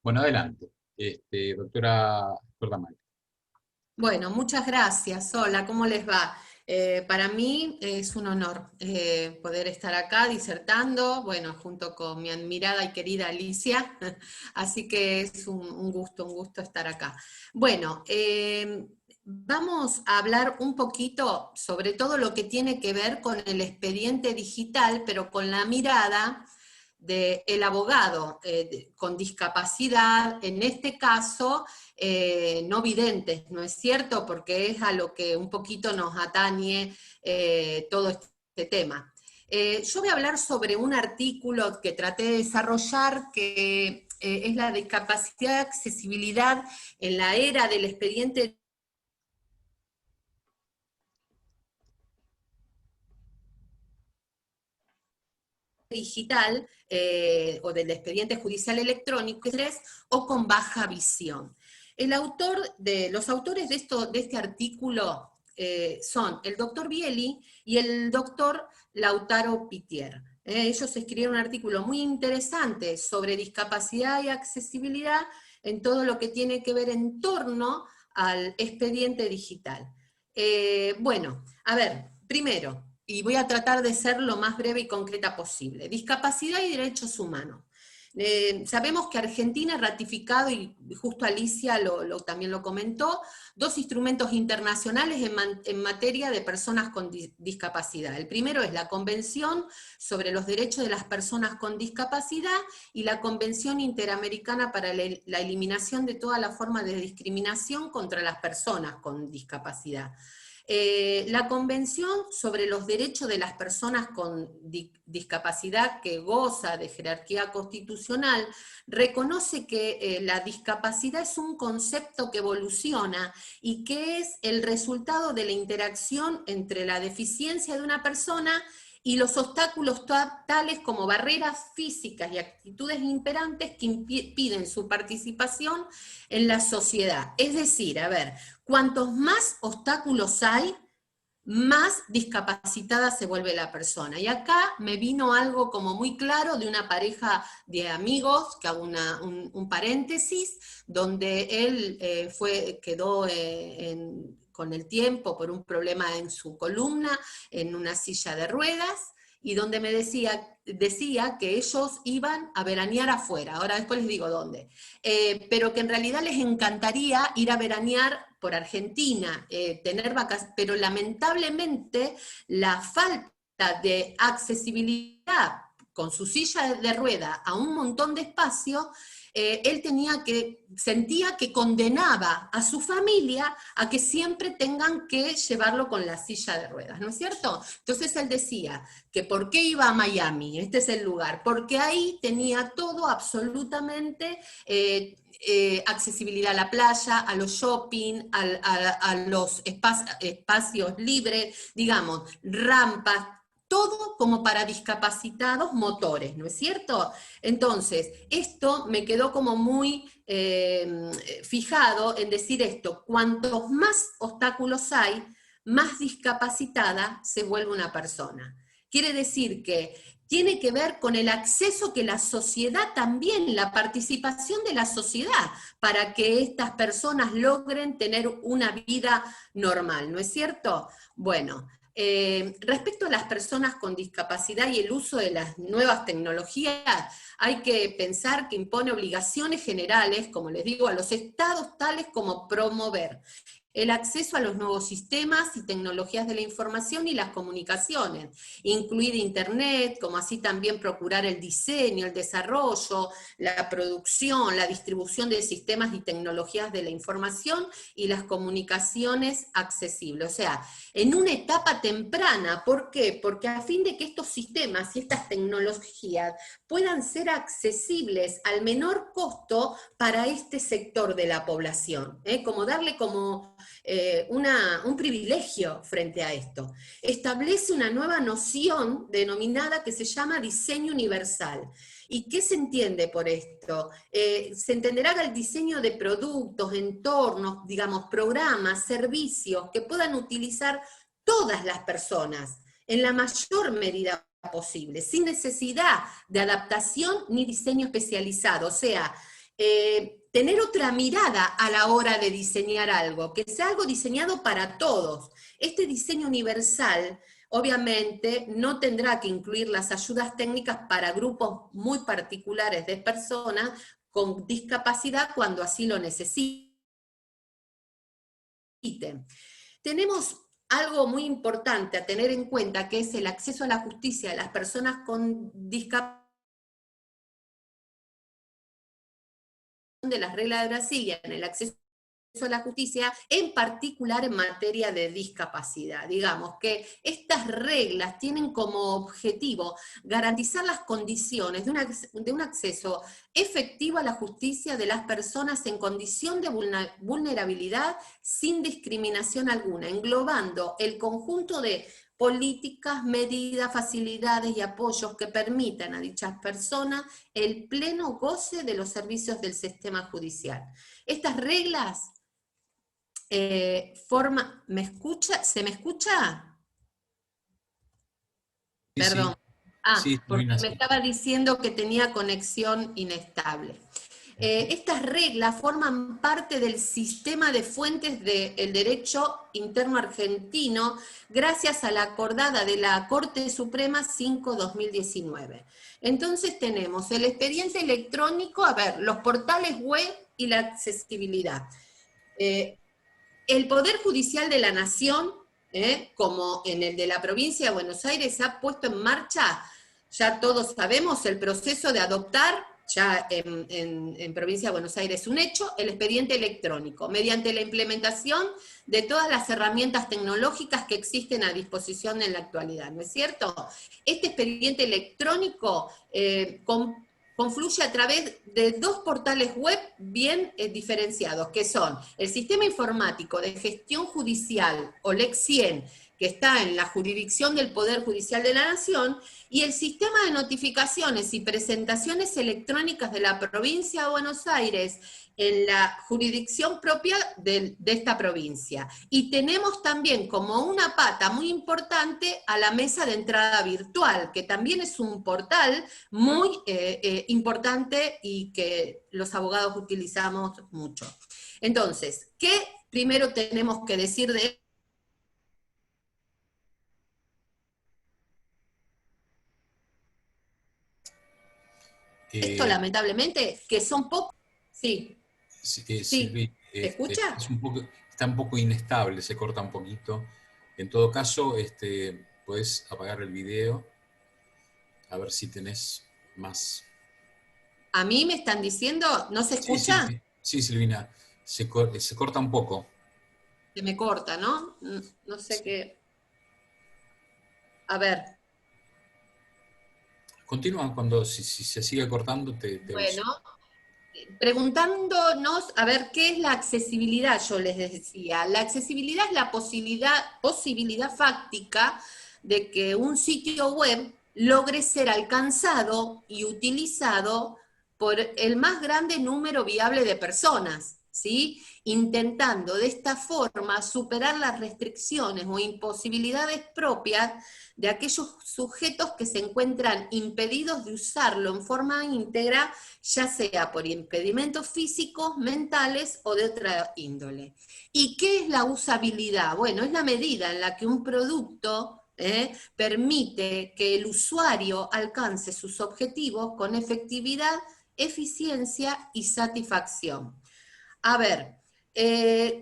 Bueno, adelante, doctora Escordamay. Bueno, muchas gracias. Hola, ¿cómo les va? Para mí es un honor poder estar acá disertando, bueno, junto con mi admirada y querida Alicia, así que es un gusto estar acá. Bueno, vamos a hablar un poquito sobre todo lo que tiene que ver con el expediente digital, pero con la mirada del abogado con discapacidad, en este caso no videntes, ¿no es cierto? Porque es a lo que un poquito nos atañe todo este tema. Yo voy a hablar sobre un artículo que traté de desarrollar que es la discapacidad y accesibilidad en la era del expediente digital o del expediente judicial electrónico o con baja visión. Los autores de este artículo son el doctor Bieli y el doctor Lautaro Pitier. Ellos escribieron un artículo muy interesante sobre discapacidad y accesibilidad en todo lo que tiene que ver en torno al expediente digital. Bueno, a ver, primero, y voy a tratar de ser lo más breve y concreta posible. Discapacidad y derechos humanos. Sabemos que Argentina ha ratificado, y justo Alicia también lo comentó, 2 instrumentos internacionales en materia de personas con discapacidad. El primero es la Convención sobre los Derechos de las Personas con Discapacidad y la Convención Interamericana para la Eliminación de toda la forma de discriminación contra las personas con discapacidad. La Convención sobre los Derechos de las Personas con Discapacidad, que goza de jerarquía constitucional, reconoce que la discapacidad es un concepto que evoluciona y que es el resultado de la interacción entre la deficiencia de una persona y los obstáculos tales como barreras físicas y actitudes imperantes que impiden su participación en la sociedad. Es decir, a ver, cuantos más obstáculos hay, más discapacitada se vuelve la persona. Y acá me vino algo como muy claro de una pareja de amigos, que hago un paréntesis, donde él quedó con el tiempo por un problema en su columna, en una silla de ruedas, y donde me decía que ellos iban a veranear afuera, ahora después les digo dónde, pero que en realidad les encantaría ir a veranear por Argentina, tener vacaciones, pero lamentablemente la falta de accesibilidad con su silla de rueda a un montón de espacio, él sentía que condenaba a su familia a que siempre tengan que llevarlo con la silla de ruedas, ¿no es cierto? Entonces él decía que ¿por qué iba a Miami? Este es el lugar, porque ahí tenía todo absolutamente accesibilidad a la playa, a los shopping, a los espacios libres, digamos, rampas, todo como para discapacitados motores, ¿no es cierto? Entonces, esto me quedó como muy fijado en decir esto: cuantos más obstáculos hay, más discapacitada se vuelve una persona. Quiere decir que tiene que ver con el acceso que la sociedad también, la participación de la sociedad, para que estas personas logren tener una vida normal, ¿no es cierto? Bueno, respecto a las personas con discapacidad y el uso de las nuevas tecnologías, hay que pensar que impone obligaciones generales, como les digo, a los estados, tales como promover el acceso a los nuevos sistemas y tecnologías de la información y las comunicaciones, incluir Internet, como así también procurar el diseño, el desarrollo, la producción, la distribución de sistemas y tecnologías de la información y las comunicaciones accesibles. O sea, en una etapa temprana. ¿Por qué? Porque a fin de que estos sistemas y estas tecnologías puedan ser accesibles al menor costo para este sector de la población, como darle como un privilegio frente a esto. Establece una nueva noción denominada que se llama diseño universal. ¿Y qué se entiende por esto? Se entenderá que el diseño de productos, entornos, digamos, programas, servicios que puedan utilizar todas las personas en la mayor medida posible, sin necesidad de adaptación ni diseño especializado. O sea, tener otra mirada a la hora de diseñar algo, que sea algo diseñado para todos. Este diseño universal, obviamente, no tendrá que incluir las ayudas técnicas para grupos muy particulares de personas con discapacidad cuando así lo necesiten. Tenemos algo muy importante a tener en cuenta, que es el acceso a la justicia de las personas con discapacidad, de las reglas de Brasil en el acceso a la justicia, en particular en materia de discapacidad. Digamos que estas reglas tienen como objetivo garantizar las condiciones de un acceso efectivo a la justicia de las personas en condición de vulnerabilidad sin discriminación alguna, englobando el conjunto de políticas, medidas, facilidades y apoyos que permitan a dichas personas el pleno goce de los servicios del sistema judicial. Estas reglas ¿me escucha? ¿Se me escucha? Sí, perdón. Sí, porque me estaba diciendo que tenía conexión inestable. Estas reglas forman parte del sistema de fuentes del derecho interno argentino, gracias a la acordada de la Corte Suprema 5/2019. Entonces tenemos el expediente electrónico, los portales web y la accesibilidad. El Poder Judicial de la Nación, como en el de la provincia de Buenos Aires, ha puesto en marcha, ya todos sabemos, el proceso de adoptar, ya en provincia de Buenos Aires un hecho, el expediente electrónico, mediante la implementación de todas las herramientas tecnológicas que existen a disposición en la actualidad, ¿no es cierto? Este expediente electrónico confluye a través de dos portales web bien diferenciados, que son el Sistema Informático de Gestión Judicial, OLEG 100, que está en la jurisdicción del Poder Judicial de la Nación, y el sistema de notificaciones y presentaciones electrónicas de la provincia de Buenos Aires en la jurisdicción propia de esta provincia. Y tenemos también como una pata muy importante a la mesa de entrada virtual, que también es un portal muy importante y que los abogados utilizamos mucho. Entonces, ¿qué primero tenemos que decir de esto? Lamentablemente, que son pocos. Sí. Sí. ¿Se escucha? Está un poco inestable, se corta un poquito. En todo caso, puedes apagar el video, a ver si tenés más. ¿A mí me están diciendo? ¿No se escucha? Sí, Silvina, se corta un poco. Se me corta, ¿no? No sé qué. A ver. Continúa, si se sigue cortando, te bueno, preguntándonos, a ver, ¿qué es la accesibilidad? Yo les decía, la accesibilidad es la posibilidad fáctica de que un sitio web logre ser alcanzado y utilizado por el más grande número viable de personas, ¿sí? Intentando de esta forma superar las restricciones o imposibilidades propias de aquellos sujetos que se encuentran impedidos de usarlo en forma íntegra, ya sea por impedimentos físicos, mentales o de otra índole. ¿Y qué es la usabilidad? Bueno, es la medida en la que un producto permite que el usuario alcance sus objetivos con efectividad, eficiencia y satisfacción. A ver,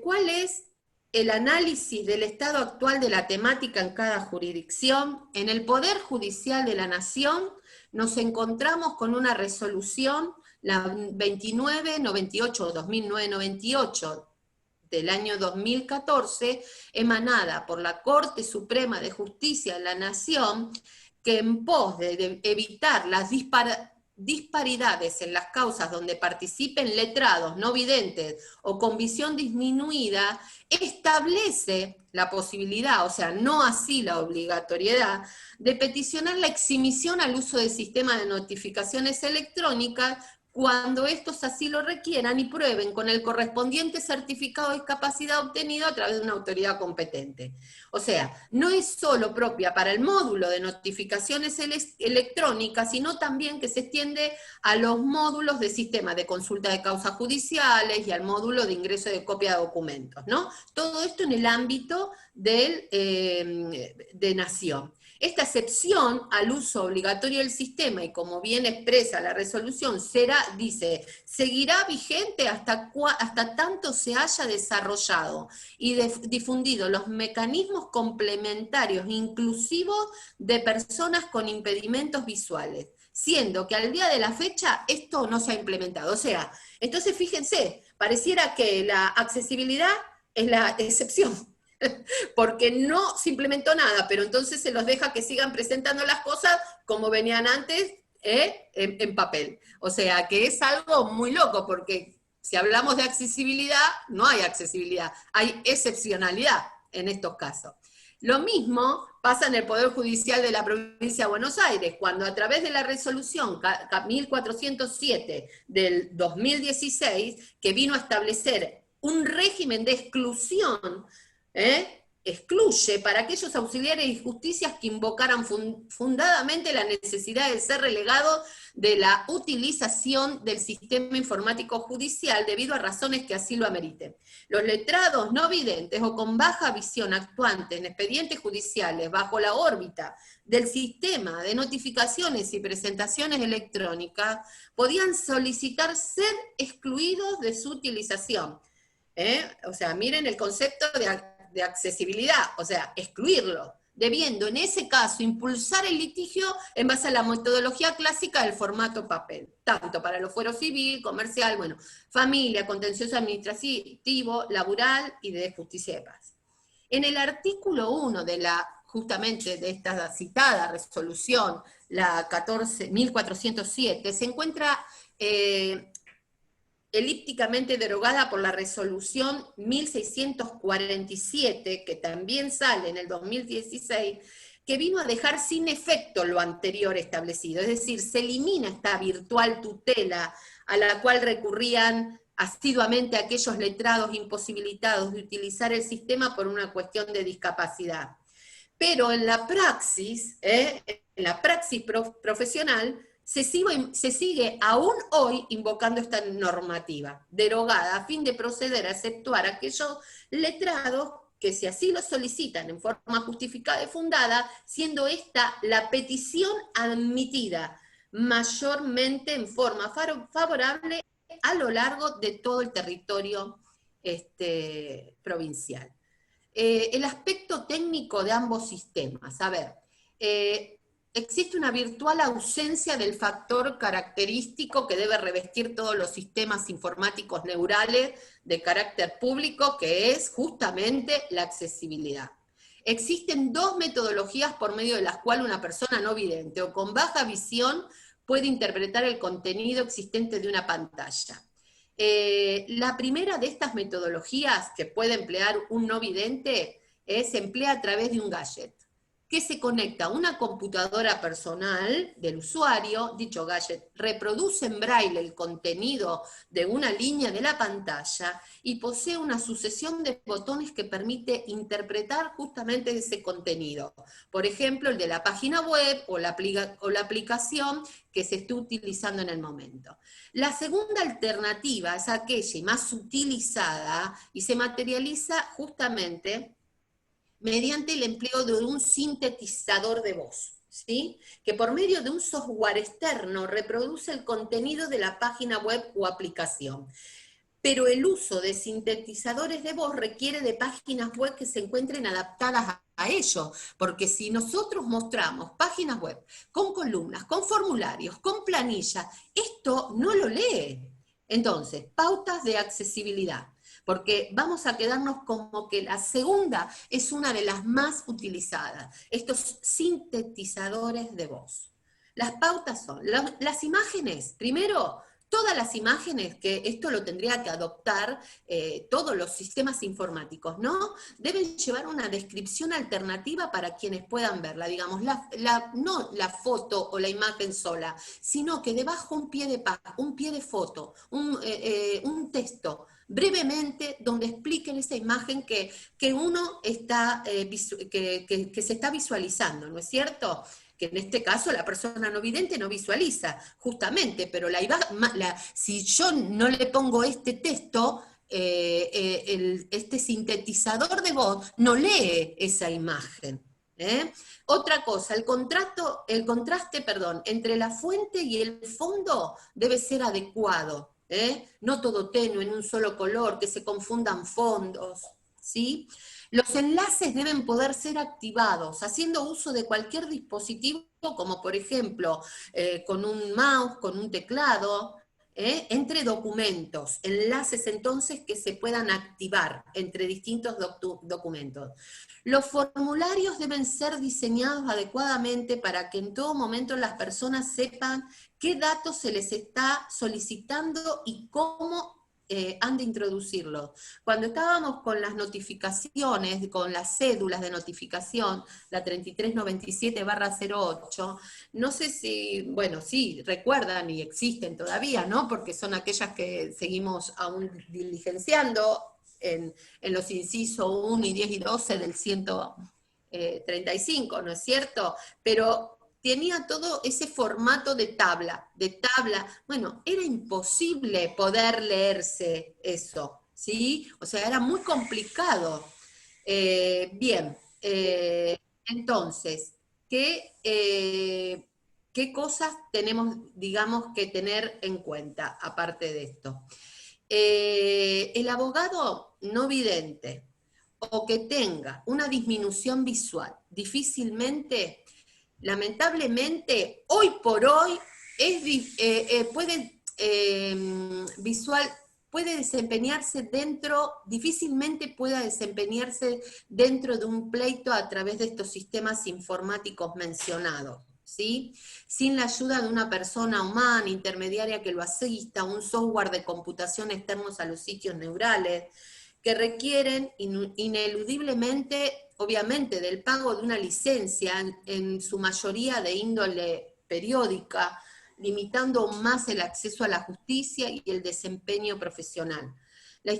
¿cuál es el análisis del estado actual de la temática en cada jurisdicción? En el Poder Judicial de la Nación nos encontramos con una resolución, la 2998 o 2998 del año 2014, emanada por la Corte Suprema de Justicia de la Nación, que en pos de evitar las disparidades en las causas donde participen letrados, no videntes o con visión disminuida, establece la posibilidad, o sea, no así la obligatoriedad, de peticionar la exhibición al uso del sistema de notificaciones electrónicas cuando estos así lo requieran y prueben con el correspondiente certificado de discapacidad obtenido a través de una autoridad competente. O sea, no es solo propia para el módulo de notificaciones electrónicas, sino también que se extiende a los módulos de sistema de consulta de causas judiciales y al módulo de ingreso de copia de documentos, ¿no? Todo esto en el ámbito de Nación. Esta excepción al uso obligatorio del sistema, y como bien expresa la resolución, dice, seguirá vigente hasta tanto se haya desarrollado y difundido los mecanismos complementarios inclusivos de personas con impedimentos visuales, siendo que al día de la fecha esto no se ha implementado. O sea, entonces fíjense, pareciera que la accesibilidad es la excepción, porque no se implementó nada, pero entonces se los deja que sigan presentando las cosas como venían antes, en papel. O sea, que es algo muy loco, porque si hablamos de accesibilidad, no hay accesibilidad, hay excepcionalidad en estos casos. Lo mismo pasa en el Poder Judicial de la Provincia de Buenos Aires, cuando a través de la resolución 1407 del 2016, que vino a establecer un régimen de exclusión, excluye para aquellos auxiliares de justicias que invocaran fundadamente la necesidad de ser relegados de la utilización del sistema informático judicial debido a razones que así lo ameriten. Los letrados no videntes o con baja visión actuantes en expedientes judiciales bajo la órbita del sistema de notificaciones y presentaciones electrónicas podían solicitar ser excluidos de su utilización. O sea, miren el concepto de accesibilidad, o sea, excluirlo, debiendo en ese caso impulsar el litigio en base a la metodología clásica del formato papel, tanto para los fueros civil, comercial, bueno, familia, contencioso administrativo, laboral y de justicia de paz. En el artículo 1 justamente de esta citada resolución, la 14.407, se encuentra elípticamente derogada por la resolución 1647, que también sale en el 2016, que vino a dejar sin efecto lo anterior establecido. Es decir, se elimina esta virtual tutela a la cual recurrían asiduamente aquellos letrados imposibilitados de utilizar el sistema por una cuestión de discapacidad. Pero en la praxis, profesional, se sigue aún hoy invocando esta normativa derogada a fin de proceder a exceptuar aquellos letrados que si así lo solicitan en forma justificada y fundada, siendo esta la petición admitida mayormente en forma favorable a lo largo de todo el territorio provincial. El aspecto técnico de ambos sistemas. A ver, existe una virtual ausencia del factor característico que debe revestir todos los sistemas informáticos neurales de carácter público, que es justamente la accesibilidad. Existen dos metodologías por medio de las cuales una persona no vidente o con baja visión puede interpretar el contenido existente de una pantalla. La primera de estas metodologías que puede emplear un no vidente se emplea a través de un gadget, que se conecta a una computadora personal del usuario. Dicho gadget reproduce en braille el contenido de una línea de la pantalla y posee una sucesión de botones que permite interpretar justamente ese contenido. Por ejemplo, el de la página web o la aplicación que se esté utilizando en el momento. La segunda alternativa es aquella más utilizada y se materializa justamente mediante el empleo de un sintetizador de voz, ¿sí? Que por medio de un software externo reproduce el contenido de la página web o aplicación. Pero el uso de sintetizadores de voz requiere de páginas web que se encuentren adaptadas a ello, porque si nosotros mostramos páginas web con columnas, con formularios, con planillas, esto no lo lee. Entonces, pautas de accesibilidad, porque vamos a quedarnos como que la segunda es una de las más utilizadas, estos sintetizadores de voz. Las pautas son, las imágenes, primero, todas las imágenes, que esto lo tendría que adoptar todos los sistemas informáticos, ¿no? Deben llevar una descripción alternativa para quienes puedan verla, digamos, no la foto o la imagen sola, sino que debajo un pie de foto, un texto, brevemente, donde expliquen esa imagen que uno está, que se está visualizando, ¿no es cierto? Que en este caso la persona no vidente no visualiza, justamente, pero si yo no le pongo este texto, este sintetizador de voz no lee esa imagen. Otra cosa, el contraste entre la fuente y el fondo debe ser adecuado, no todo tenue en un solo color, que se confundan fondos, ¿sí? Los enlaces deben poder ser activados haciendo uso de cualquier dispositivo, como por ejemplo con un mouse, con un teclado, entre documentos, enlaces entonces que se puedan activar entre distintos documentos. Los formularios deben ser diseñados adecuadamente para que en todo momento las personas sepan qué datos se les está solicitando y cómo han de introducirlo. Cuando estábamos con las notificaciones, con las cédulas de notificación, la 3397/08, no sé si, bueno, sí, recuerdan y existen todavía, ¿no? Porque son aquellas que seguimos aún diligenciando en los incisos 1 y 10 y 12 del 135, ¿no es cierto? Pero tenía todo ese formato de tabla, bueno, era imposible poder leerse eso, ¿sí? O sea, era muy complicado. Bien, entonces, ¿qué cosas tenemos, digamos, que tener en cuenta, aparte de esto? El abogado no vidente, o que tenga una disminución visual, difícilmente, lamentablemente, hoy por hoy, puede desempeñarse difícilmente pueda desempeñarse dentro de un pleito a través de estos sistemas informáticos mencionados. ¿sí? Sin la ayuda de una persona humana, intermediaria que lo asista, un software de computación externos a los sitios neurales, que requieren ineludiblemente, obviamente, del pago de una licencia, en su mayoría de índole periódica, limitando aún más el acceso a la justicia y el desempeño profesional. La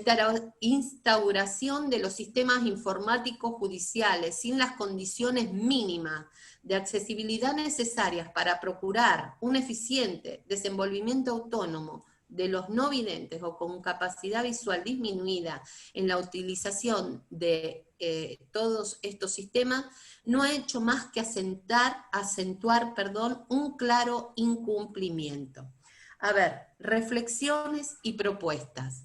instauración de los sistemas informáticos judiciales sin las condiciones mínimas de accesibilidad necesarias para procurar un eficiente desenvolvimiento autónomo de los no videntes o con capacidad visual disminuida en la utilización de todos estos sistemas, no ha hecho más que acentuar un claro incumplimiento. A ver, reflexiones y propuestas.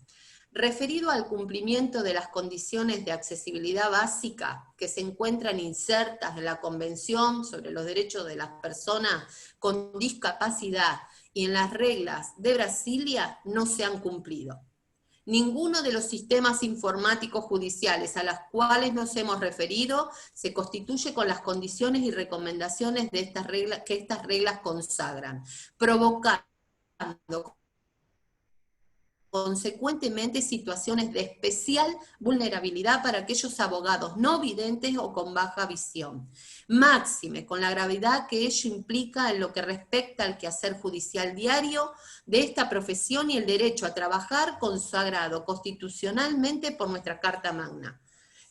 Referido al cumplimiento de las condiciones de accesibilidad básica que se encuentran insertas en la Convención sobre los Derechos de las Personas con Discapacidad y en las reglas de Brasilia, no se han cumplido. Ninguno de los sistemas informáticos judiciales a los cuales nos hemos referido se constituye con las condiciones y recomendaciones de estas reglas, que estas reglas consagran, provocando consecuentemente situaciones de especial vulnerabilidad para aquellos abogados no videntes o con baja visión. Máxime, con la gravedad que ello implica en lo que respecta al quehacer judicial diario de esta profesión y el derecho a trabajar consagrado constitucionalmente por nuestra Carta Magna.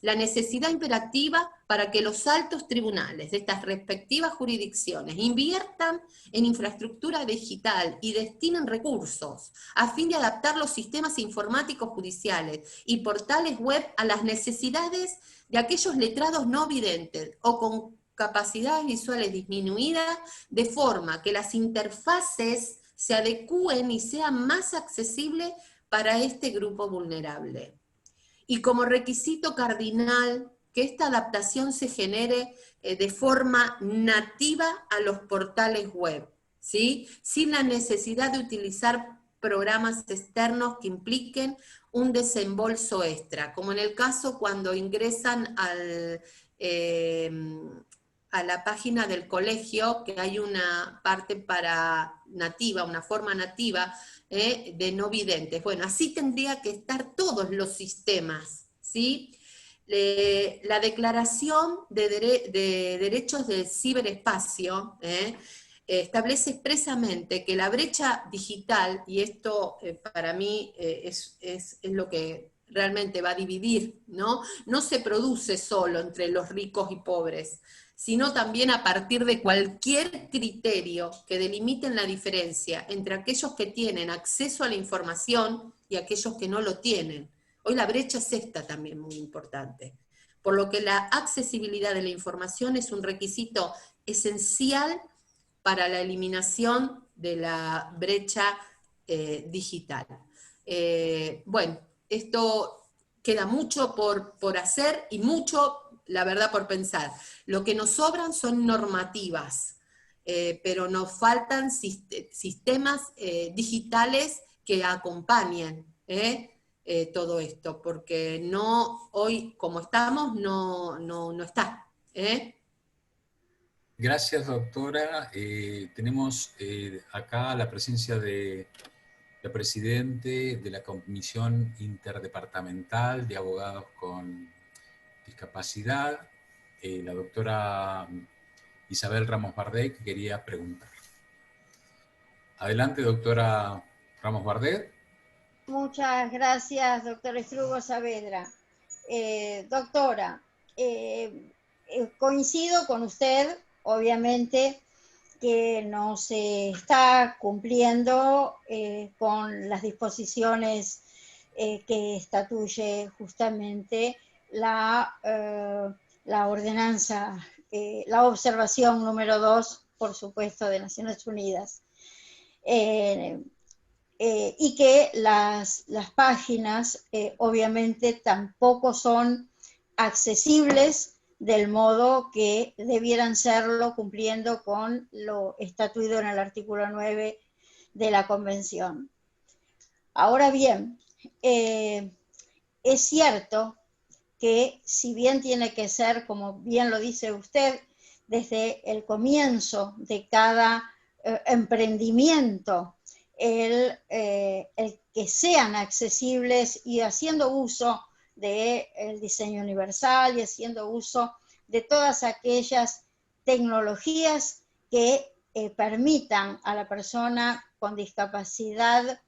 La necesidad imperativa para que los altos tribunales de estas respectivas jurisdicciones inviertan en infraestructura digital y destinen recursos a fin de adaptar los sistemas informáticos judiciales y portales web a las necesidades de aquellos letrados no videntes o con capacidades visuales disminuidas, de forma que las interfaces se adecúen y sean más accesibles para este grupo vulnerable. Y como requisito cardinal, que esta adaptación se genere de forma nativa a los portales web, ¿sí? Sin la necesidad de utilizar programas externos que impliquen un desembolso extra, como en el caso cuando ingresan a la página del colegio, que hay una parte para nativa, una forma nativa, de no videntes. Bueno, así tendría que estar todos los sistemas, ¿sí? La Declaración de Derechos del Ciberespacio establece expresamente que la brecha digital, y esto para mí es lo que realmente va a dividir, ¿no? No se produce solo entre los ricos y pobres, sino también a partir de cualquier criterio que delimiten la diferencia entre aquellos que tienen acceso a la información y aquellos que no lo tienen. Hoy la brecha es esta también muy importante, por lo que la accesibilidad de la información es un requisito esencial para la eliminación de la brecha digital. Bueno, esto queda mucho por hacer y mucho, la verdad, por pensar. Lo que nos sobran son normativas, pero nos faltan sistemas digitales que acompañen todo esto, porque no, hoy como estamos, no está. Gracias, doctora. Tenemos acá la presencia de la presidente de la Comisión Interdepartamental de Abogados con Discapacidad, la doctora Isabel Ramos Bardet, que quería preguntar. Adelante, doctora Ramos Bardet. Muchas gracias, doctora Estrugo Saavedra. Doctora, coincido con usted, obviamente, que no se está cumpliendo con las disposiciones que estatuye justamente la ordenanza, la observación número 2, por supuesto, de Naciones Unidas. Y que las páginas obviamente tampoco son accesibles del modo que debieran serlo, cumpliendo con lo estatuido en el artículo 9 de la Convención. Ahora bien, es cierto que si bien tiene que ser, como bien lo dice usted, desde el comienzo de cada emprendimiento, el que sean accesibles y haciendo uso del diseño universal y haciendo uso de todas aquellas tecnologías que permitan a la persona con discapacidad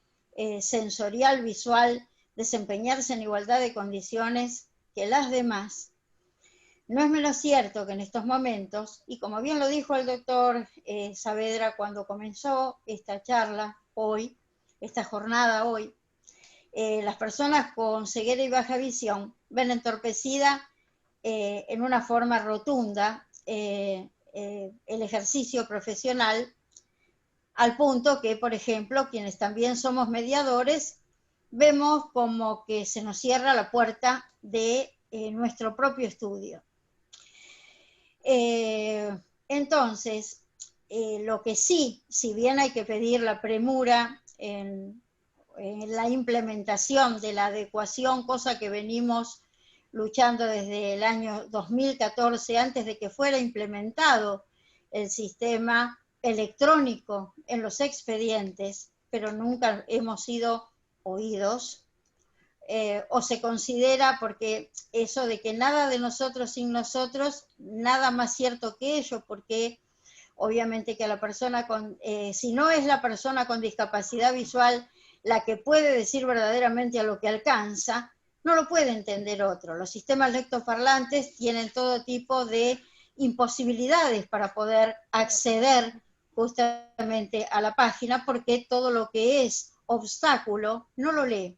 sensorial, visual, desempeñarse en igualdad de condiciones que las demás. No es menos cierto que en estos momentos, y como bien lo dijo el doctor Saavedra cuando comenzó esta charla hoy, esta jornada hoy, las personas con ceguera y baja visión ven entorpecida en una forma rotunda el ejercicio profesional, al punto que, por ejemplo, quienes también somos mediadores, vemos como que se nos cierra la puerta de nuestro propio estudio. Entonces, lo que sí, si bien hay que pedir la premura en la implementación de la adecuación, cosa que venimos luchando desde el año 2014, antes de que fuera implementado el sistema electrónico en los expedientes, pero nunca hemos sido oídos, o se considera, porque eso de que nada de nosotros sin nosotros, nada más cierto que ello, porque obviamente que a la persona con, si no es la persona con discapacidad visual la que puede decir verdaderamente a lo que alcanza, no lo puede entender otro. Los sistemas lectoparlantes tienen todo tipo de imposibilidades para poder acceder justamente a la página, porque todo lo que es obstáculo no lo lee.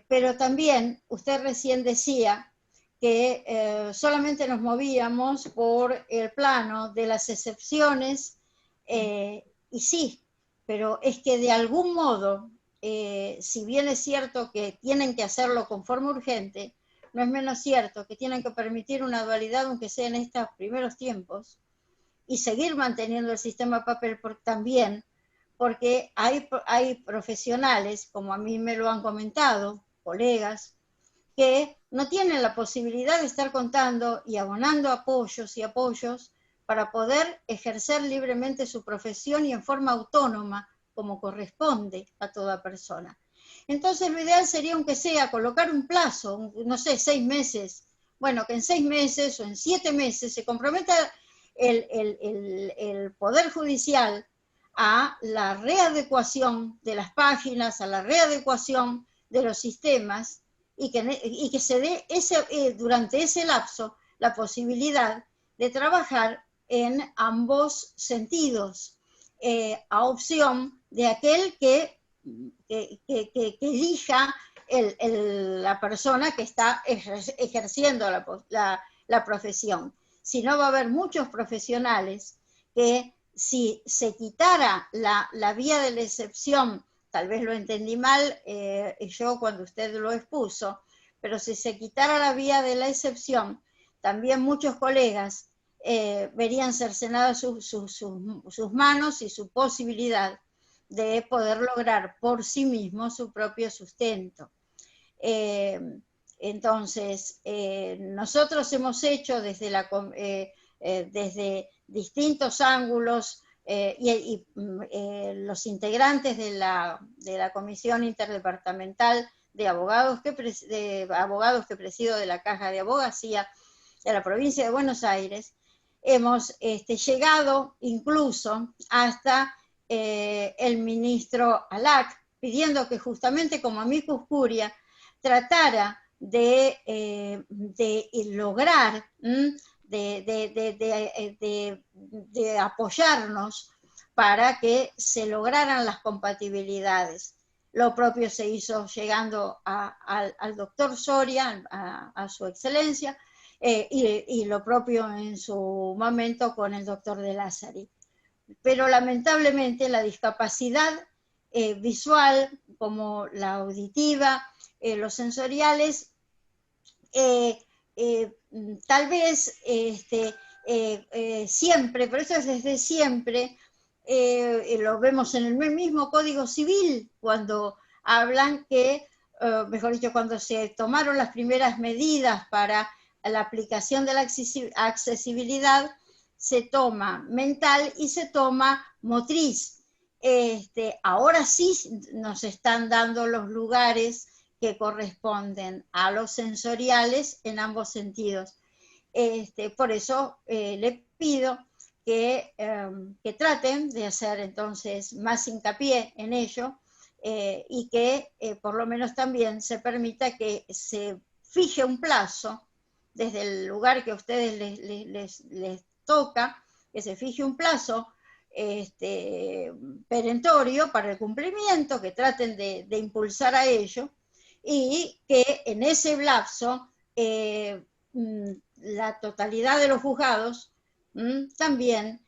Pero también, usted recién decía que solamente nos movíamos por el plano de las excepciones, y sí, pero es que de algún modo, si bien es cierto que tienen que hacerlo con forma urgente, no es menos cierto que tienen que permitir una dualidad, aunque sea en estos primeros tiempos, y seguir manteniendo el sistema papel también, porque hay profesionales, como a mí me lo han comentado, colegas, que no tienen la posibilidad de estar contando y abonando apoyos y apoyos para poder ejercer libremente su profesión y en forma autónoma, como corresponde a toda persona. Entonces lo ideal sería, aunque sea, colocar un plazo, no sé, 6 meses, bueno, que en 6 meses o en 7 meses se comprometa el Poder Judicial a la readecuación de las páginas, a la readecuación de los sistemas, y que se dé durante ese lapso la posibilidad de trabajar en ambos sentidos, a opción de aquel que elija la persona que está ejerciendo la profesión. Si no, va a haber muchos profesionales que, si se quitara la vía de la excepción, tal vez lo entendí mal yo cuando usted lo expuso, pero si se quitara la vía de la excepción, también muchos colegas verían cercenadas sus manos y su posibilidad de poder lograr por sí mismo su propio sustento. Entonces, nosotros hemos hecho desde distintos ángulos, y los integrantes de la Comisión Interdepartamental de Abogados que presido de la Caja de Abogacía de la provincia de Buenos Aires, hemos llegado incluso hasta el ministro Alac, pidiendo que justamente como amicus curia tratara de lograr, de apoyarnos para que se lograran las compatibilidades. Lo propio se hizo llegando al doctor Soria, a su excelencia, y lo propio en su momento con el doctor De Lázari. Pero lamentablemente la discapacidad visual, como la auditiva, los sensoriales, tal vez siempre, por eso es desde siempre, lo vemos en el mismo Código Civil, cuando hablan que, mejor dicho, cuando se tomaron las primeras medidas para la aplicación de la accesibilidad se toma mental y se toma motriz. Ahora sí nos están dando los lugares que corresponden a los sensoriales en ambos sentidos. Por eso le pido que traten de hacer entonces más hincapié en ello, y que por lo menos también se permita que se fije un plazo desde el lugar que a ustedes les toca, que se fije un plazo perentorio para el cumplimiento, que traten de impulsar a ello, y que en ese lapso la totalidad de los juzgados también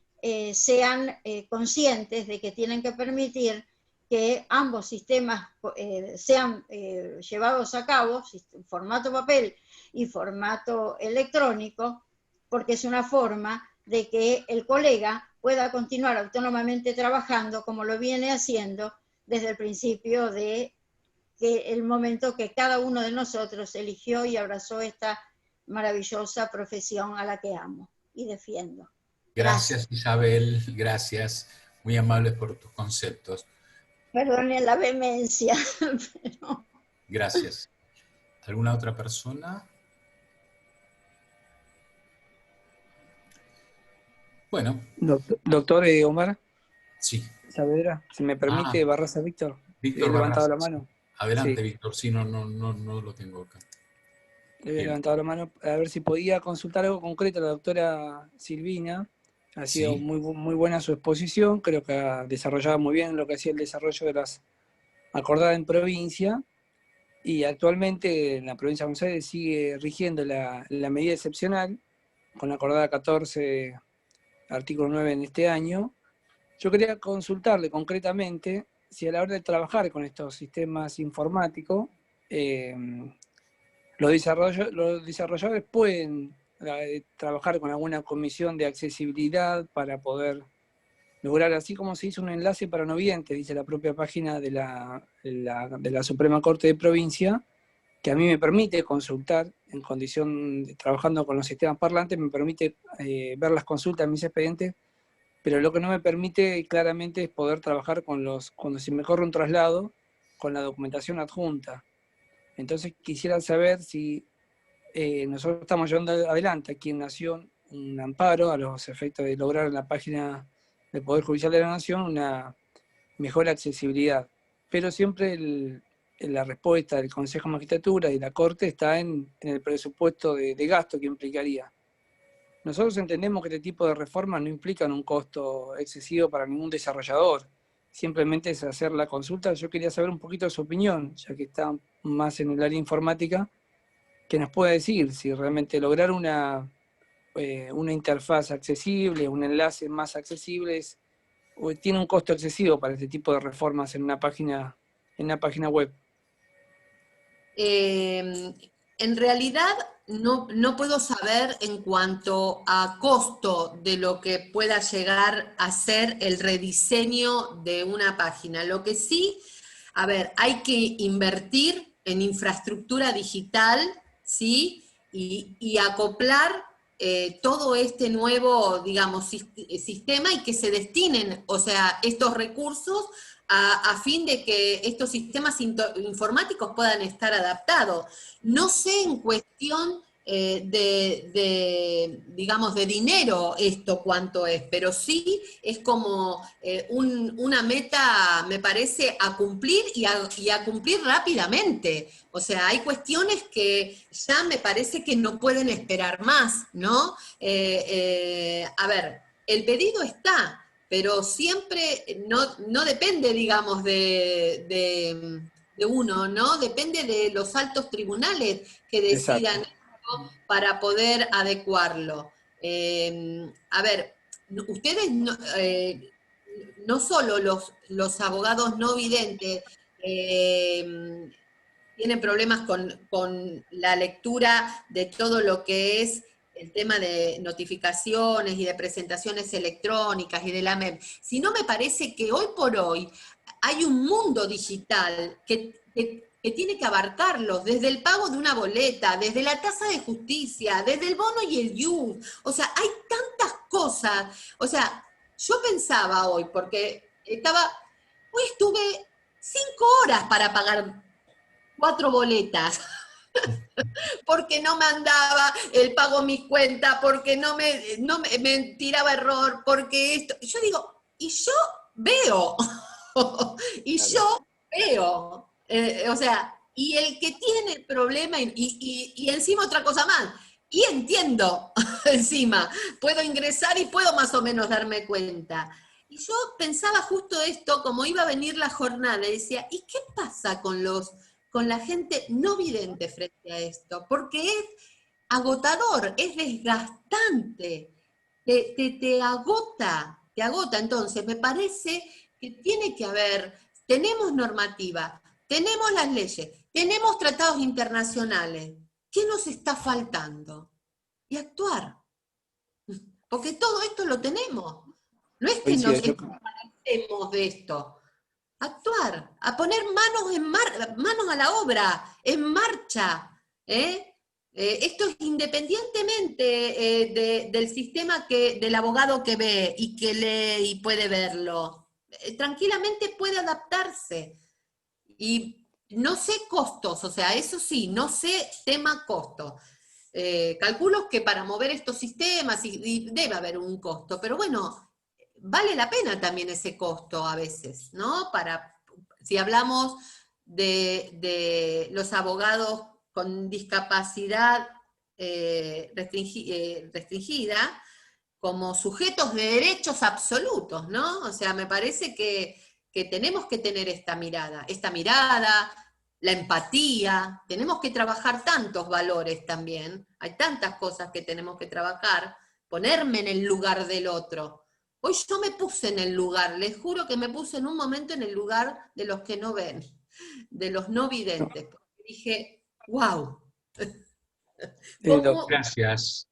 sean conscientes de que tienen que permitir que ambos sistemas sean llevados a cabo, formato papel y formato electrónico, porque es una forma de que el colega pueda continuar autónomamente trabajando como lo viene haciendo desde el principio de el momento que cada uno de nosotros eligió y abrazó esta maravillosa profesión a la que amo y defiendo. Gracias, Isabel, gracias. Muy amables por tus conceptos. Perdone la vehemencia. Pero... Gracias. ¿Alguna otra persona? Bueno. Doctor Omar. Sí. Saavedra, si me permite, Barraza Víctor. Víctor he levantado la mano. Adelante, sí. Víctor. Sí, no lo tengo acá. He levantado la mano a ver si podía consultar algo concreto a la doctora Silvina. Ha sido muy buena su exposición, creo que ha desarrollado muy bien lo que hacía el desarrollo de las acordadas en provincia, y actualmente en la provincia de Buenos Aires sigue rigiendo la medida excepcional, con la acordada 14, artículo 9 en este año. Yo quería consultarle concretamente si a la hora de trabajar con estos sistemas informáticos, los desarrolladores pueden trabajar con alguna comisión de accesibilidad para poder lograr, así como se hizo un enlace para no videntes, dice la propia página de la Suprema Corte de Provincia, que a mí me permite consultar en condición, trabajando con los sistemas parlantes, me permite ver las consultas en mis expedientes, pero lo que no me permite claramente es poder trabajar cuando se me corre un traslado con la documentación adjunta. Entonces quisiera saber si nosotros estamos llevando adelante aquí en Nación un amparo a los efectos de lograr en la página del Poder Judicial de la Nación una mejor accesibilidad. Pero siempre la respuesta del Consejo de Magistratura y la Corte está en el presupuesto de gasto que implicaría. Nosotros entendemos que este tipo de reformas no implican un costo excesivo para ningún desarrollador. Simplemente es hacer la consulta. Yo quería saber un poquito su opinión, ya que está más en el área informática, que nos puede decir si realmente lograr una interfaz accesible, un enlace más accesible, tiene un costo excesivo para este tipo de reformas en una página web. En realidad no puedo saber en cuanto a costo de lo que pueda llegar a ser el rediseño de una página. Lo que sí, hay que invertir en infraestructura digital, ¿sí? Y acoplar todo este nuevo, digamos, sistema, y que se destinen, o sea, estos recursos a fin de que estos sistemas informáticos puedan estar adaptados. No sé en cuestión digamos, de dinero esto cuánto es, pero sí es como una meta, me parece, a cumplir y a cumplir rápidamente. O sea, hay cuestiones que ya me parece que no pueden esperar más, ¿no? El pedido está, pero siempre no depende, digamos, de uno, ¿no? Depende de los altos tribunales que decidan para poder adecuarlo. Ustedes no solo los abogados no videntes tienen problemas con la lectura de todo lo que es el tema de notificaciones y de presentaciones electrónicas y de la MEP, sino me parece que hoy por hoy hay un mundo digital que que tiene que abarcarlos, desde el pago de una boleta, desde la tasa de justicia, desde el bono y el IUS. O sea, hay tantas cosas. O sea, yo pensaba hoy, porque hoy estuve 5 horas para pagar 4 boletas. Porque no mandaba el pago a mis cuentas, porque no me tiraba error, porque esto. Yo digo, y yo veo, y yo veo. O sea, y el que tiene el problema, y encima otra cosa más, y entiendo encima, puedo ingresar y puedo más o menos darme cuenta. Y yo pensaba justo esto, como iba a venir la jornada, y decía, ¿y qué pasa con la gente no vidente frente a esto? Porque es agotador, es desgastante, te agota. Entonces, me parece que tiene que haber, tenemos normativa, tenemos las leyes, tenemos tratados internacionales. ¿Qué nos está faltando? Y actuar. Porque todo esto lo tenemos. No es que nos emparentemos de esto. Actuar, a poner manos a la obra, en marcha. Esto es independientemente del sistema del abogado que ve y que lee y puede verlo. Tranquilamente puede adaptarse. Y no sé costos, o sea, eso sí, no sé tema costos. Calculo que para mover estos sistemas y debe haber un costo, pero bueno, vale la pena también ese costo a veces, ¿no? Si hablamos de los abogados con discapacidad restringida, como sujetos de derechos absolutos, ¿no? O sea, me parece que tenemos que tener esta mirada, la empatía, tenemos que trabajar tantos valores también, hay tantas cosas que tenemos que trabajar, ponerme en el lugar del otro. Hoy yo me puse en el lugar, les juro que me puse en un momento en el lugar de los que no ven, de los no videntes, porque dije, wow. Gracias.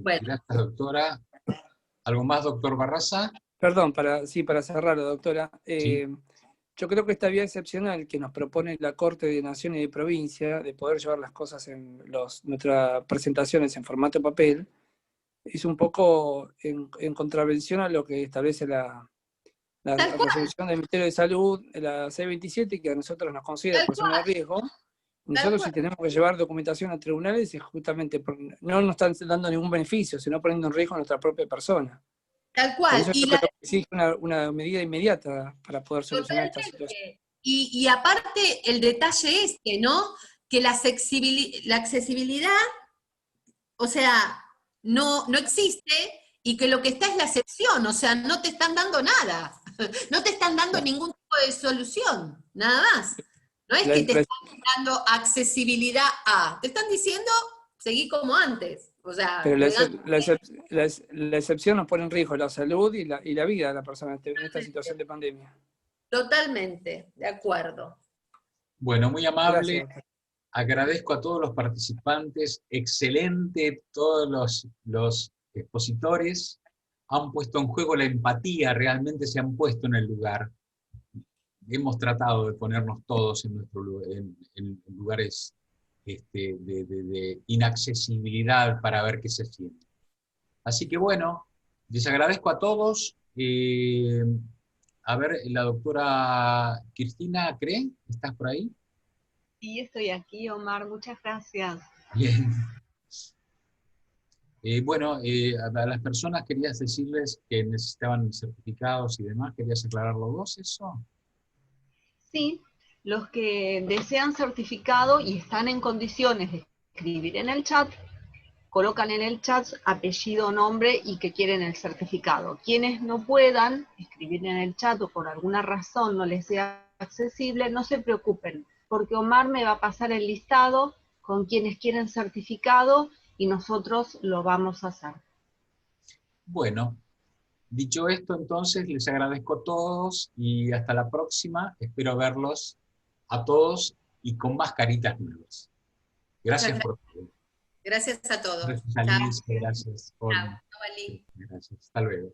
Bueno. Gracias, doctora. ¿Algo más, doctor Barraza? Perdón, para cerrar, doctora. Sí. Yo creo que esta vía excepcional que nos propone la Corte de Nación y de Provincia, de poder llevar las cosas en nuestras presentaciones en formato papel, es un poco en contravención a lo que establece la resolución del Ministerio de Salud, la C27, que a nosotros nos considera persona de riesgo. Nosotros si tenemos que llevar documentación a tribunales es justamente no nos están dando ningún beneficio, sino poniendo en riesgo a nuestra propia persona. Tal cual. Por eso yo creo que exige una medida inmediata para poder solucionar esta situación. Y aparte el detalle ¿no? Que la accesibilidad, o sea, no existe, y que lo que está es la excepción, o sea, no te están dando nada, no te están dando ningún tipo de solución, nada más. No es que te están dando accesibilidad te están diciendo seguí como antes. O sea, pero la excepción nos pone en riesgo la salud y la vida de la persona en esta situación de pandemia. Totalmente, de acuerdo. Bueno, muy amable. Gracias. Agradezco a todos los participantes. Excelente, todos los expositores. Han puesto en juego la empatía, realmente se han puesto en el lugar. Hemos tratado de ponernos todos en lugares de inaccesibilidad para ver qué se siente. Así que bueno, les agradezco a todos. A ver, la doctora Cristina Cree, ¿estás por ahí? Sí, estoy aquí, Omar, muchas gracias. Bien. Bueno, a las personas querías decirles que necesitaban certificados y demás, ¿querías aclararlo vos eso? Sí, los que desean certificado y están en condiciones de escribir en el chat, colocan en el chat apellido, nombre y que quieren el certificado. Quienes no puedan escribir en el chat o por alguna razón no les sea accesible, no se preocupen, porque Omar me va a pasar el listado con quienes quieren certificado y nosotros lo vamos a hacer. Bueno, dicho esto, entonces, les agradezco a todos y hasta la próxima. Espero verlos a todos y con más caritas nuevas. Gracias por todo. Gracias a todos. Gracias, Alice. Gracias. Chao. Gracias. Hasta luego.